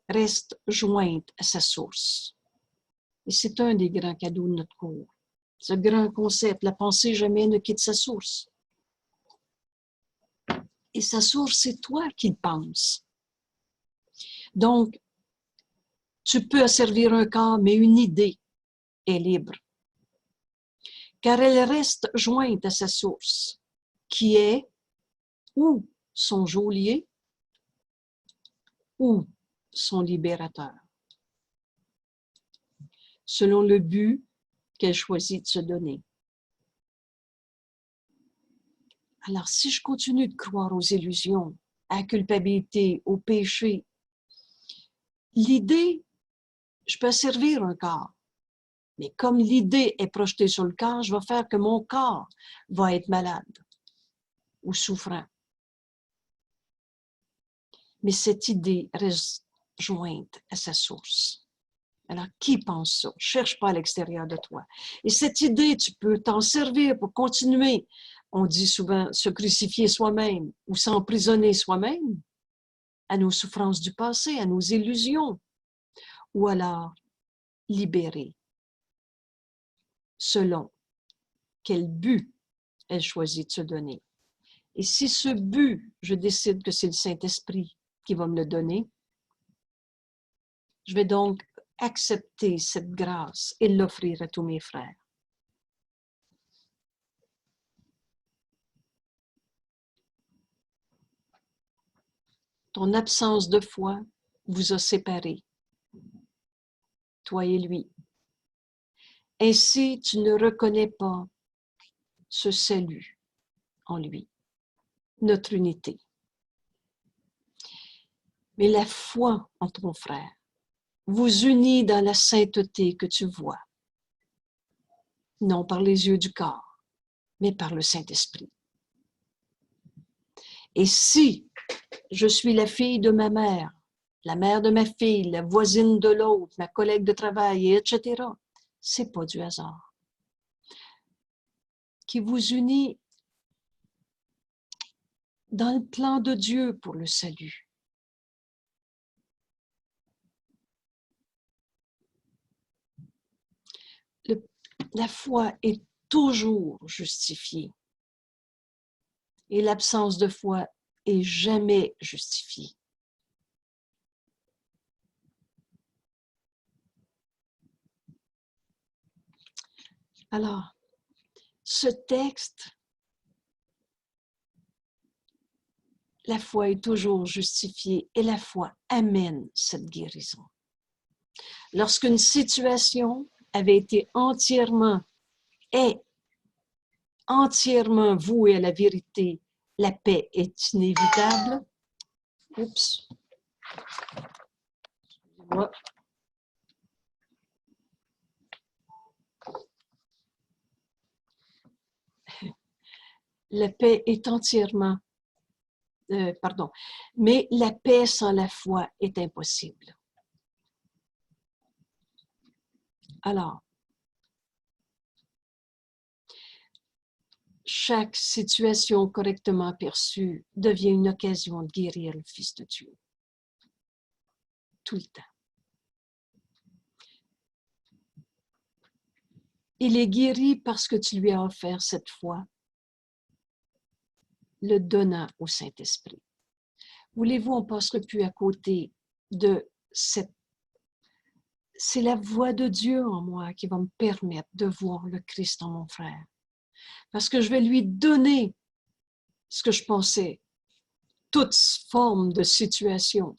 reste jointe à sa source. Et c'est un des grands cadeaux de notre cours. Ce grand concept, la pensée jamais ne quitte sa source. Et sa source, c'est toi qui le penses. Donc, tu peux asservir un corps, mais une idée est libre. Car elle reste jointe à sa source, qui est ou son geôlier ou son libérateur, selon le but qu'elle choisit de se donner. Alors, si je continue de croire aux illusions, à la culpabilité, au péché, l'idée, je peux servir un corps. Mais comme l'idée est projetée sur le corps, je vais faire que mon corps va être malade ou souffrant. Mais cette idée reste jointe à sa source. Alors, qui pense ça? Cherche pas à l'extérieur de toi. Et cette idée, tu peux t'en servir pour continuer. On dit souvent se crucifier soi-même ou s'emprisonner soi-même à nos souffrances du passé, à nos illusions, ou alors libérer selon quel but elle choisit de se donner. Et si ce but, je décide que c'est le Saint-Esprit qui va me le donner, je vais donc accepter cette grâce et l'offrir à tous mes frères. Ton absence de foi vous a séparés, toi et lui. Ainsi, tu ne reconnais pas ce salut en lui, notre unité. Mais la foi en ton frère vous unit dans la sainteté que tu vois, non par les yeux du corps, mais par le Saint-Esprit. Et si je suis la fille de ma mère, la mère de ma fille, la voisine de l'autre, ma collègue de travail, etc., c'est pas du hasard. Qui vous unit dans le plan de Dieu pour le salut. La foi est toujours justifiée et l'absence de foi est jamais justifiée. Alors, ce texte, la foi est toujours justifiée et la foi amène cette guérison. Lorsqu'une situation avait été entièrement vouée à la vérité, la paix est inévitable. Oups. Excusez-moi. La paix est entièrement mais la paix sans la foi est impossible. Alors, chaque situation correctement perçue devient une occasion de guérir le Fils de Dieu. Tout le temps. Il est guéri parce que tu lui as offert cette foi, le donnant au Saint-Esprit. Voulez-vous, on ne passerait plus à côté de cette... C'est la voix de Dieu en moi qui va me permettre de voir le Christ en mon frère. Parce que je vais lui donner ce que je pensais, toute forme de situation.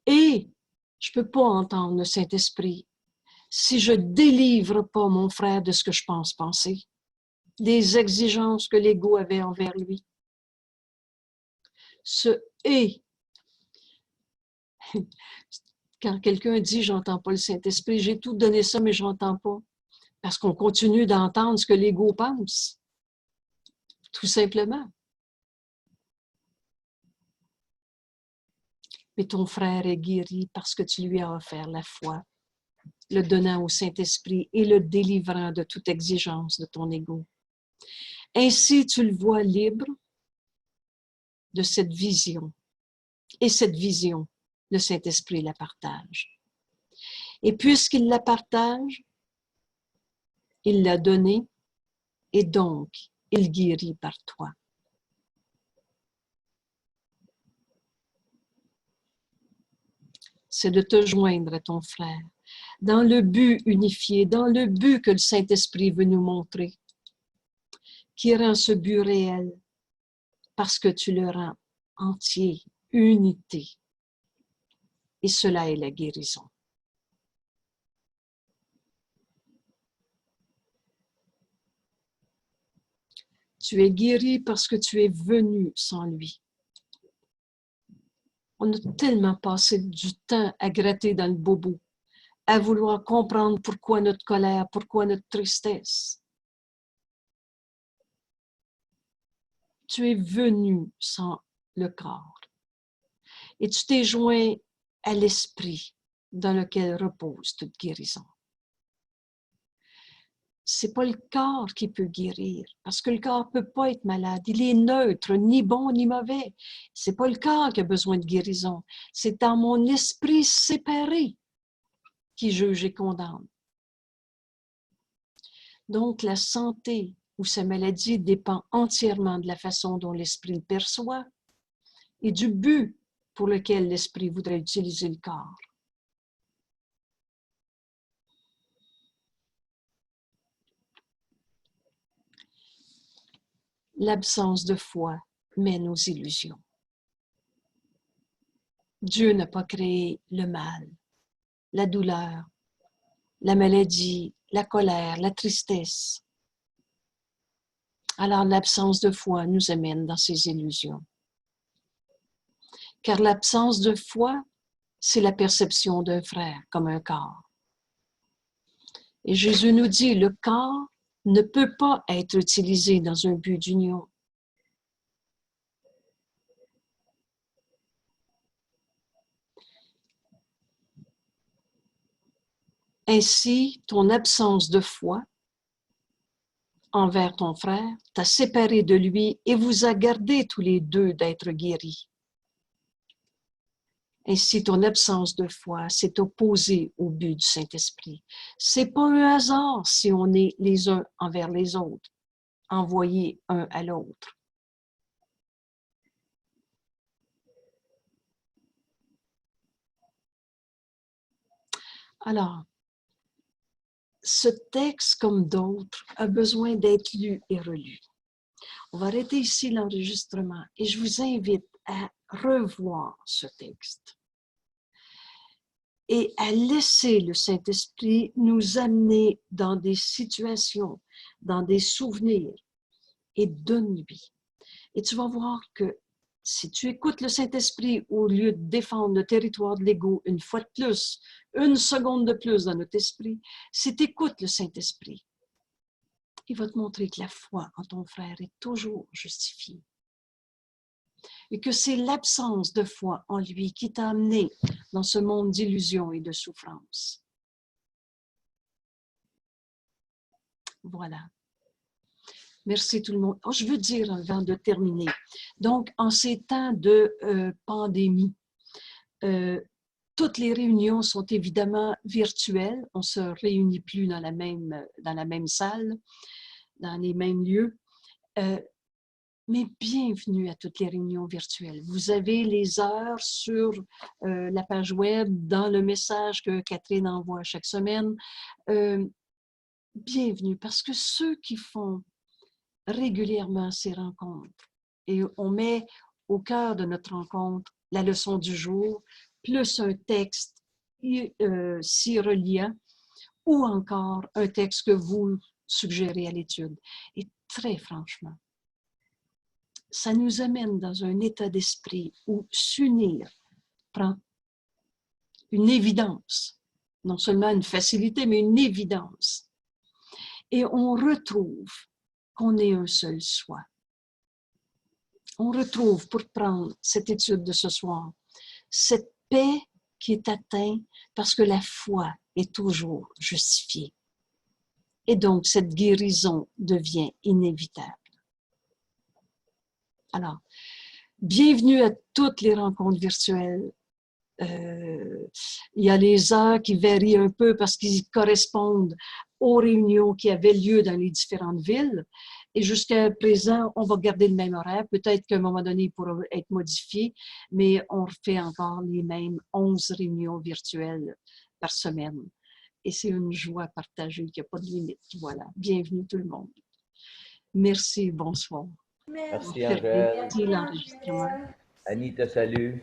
Et je ne peux pas entendre le Saint-Esprit si je ne délivre pas mon frère de ce que je pense penser, des exigences que l'ego avait envers lui. Ce « et », quand quelqu'un dit « j'entends pas le Saint-Esprit », j'ai tout donné ça, mais je n'entends pas. Parce qu'on continue d'entendre ce que l'ego pense. Tout simplement. Mais ton frère est guéri parce que tu lui as offert la foi, le donnant au Saint-Esprit et le délivrant de toute exigence de ton ego. Ainsi, tu le vois libre de cette vision. Et cette vision, le Saint-Esprit la partage. Et puisqu'il la partage, il l'a donnée et donc il guérit par toi. C'est de te joindre à ton frère dans le but unifié, dans le but que le Saint-Esprit veut nous montrer, qui rend ce but réel parce que tu le rends entier, unité. Et cela est la guérison. Tu es guéri parce que tu es venu sans lui. On a tellement passé du temps à gratter dans le bobo, à vouloir comprendre pourquoi notre colère, pourquoi notre tristesse. Tu es venu sans le corps et tu t'es joint à l'esprit dans lequel repose toute guérison. C'est pas le corps qui peut guérir, parce que le corps peut pas être malade. Il est neutre, ni bon ni mauvais. C'est pas le corps qui a besoin de guérison. C'est dans mon esprit séparé qui juge et condamne. Donc, la santé ou sa maladie dépend entièrement de la façon dont l'esprit le perçoit et du but pour lequel l'esprit voudrait utiliser le corps. L'absence de foi mène aux illusions. Dieu n'a pas créé le mal, la douleur, la maladie, la colère, la tristesse. Alors l'absence de foi nous amène dans ces illusions. Car l'absence de foi, c'est la perception d'un frère comme un corps. Et Jésus nous dit, le corps ne peut pas être utilisé dans un but d'union. Ainsi, ton absence de foi envers ton frère t'a séparé de lui et vous a gardé tous les deux d'être guéris. Ainsi, ton absence de foi s'est opposée au but du Saint-Esprit. C'est pas un hasard si on est les uns envers les autres, envoyés un à l'autre. Alors, ce texte, comme d'autres, a besoin d'être lu et relu. On va arrêter ici l'enregistrement et je vous invite à revoir ce texte et à laisser le Saint-Esprit nous amener dans des situations, dans des souvenirs et donne-lui. Et tu vas voir que si tu écoutes le Saint-Esprit au lieu de défendre le territoire de l'ego une fois de plus, une seconde de plus dans notre esprit, si tu écoutes le Saint-Esprit, il va te montrer que la foi en ton frère est toujours justifiée. Et que c'est l'absence de foi en lui qui t'a amené dans ce monde d'illusions et de souffrances. Voilà. Merci tout le monde. Oh, je veux dire avant de terminer, donc en ces temps de pandémie, toutes les réunions sont évidemment virtuelles. On ne se réunit plus dans la même salle, dans les mêmes lieux. Mais bienvenue à toutes les réunions virtuelles. Vous avez les heures sur la page web, dans le message que Catherine envoie chaque semaine. Bienvenue, parce que ceux qui font régulièrement ces rencontres, et on met au cœur de notre rencontre la leçon du jour, plus un texte s'y reliant, ou encore un texte que vous suggérez à l'étude. Et très franchement, ça nous amène dans un état d'esprit où s'unir prend une évidence, non seulement une facilité, mais une évidence. Et on retrouve qu'on est un seul soi. On retrouve, pour prendre cette étude de ce soir, cette paix qui est atteinte parce que la foi est toujours justifiée. Et donc, cette guérison devient inévitable. Alors, bienvenue à toutes les rencontres virtuelles. Il y a les heures qui varient un peu parce qu'ils correspondent aux réunions qui avaient lieu dans les différentes villes. Et jusqu'à présent, on va garder le même horaire. Peut-être qu'à un moment donné, il pourra être modifié, mais on refait encore les mêmes 11 réunions virtuelles par semaine. Et c'est une joie partagée qui n'a pas de limite. Voilà. Bienvenue tout le monde. Merci, bonsoir. Merci Angèle. Merci l'enregistrement. Annie te salue.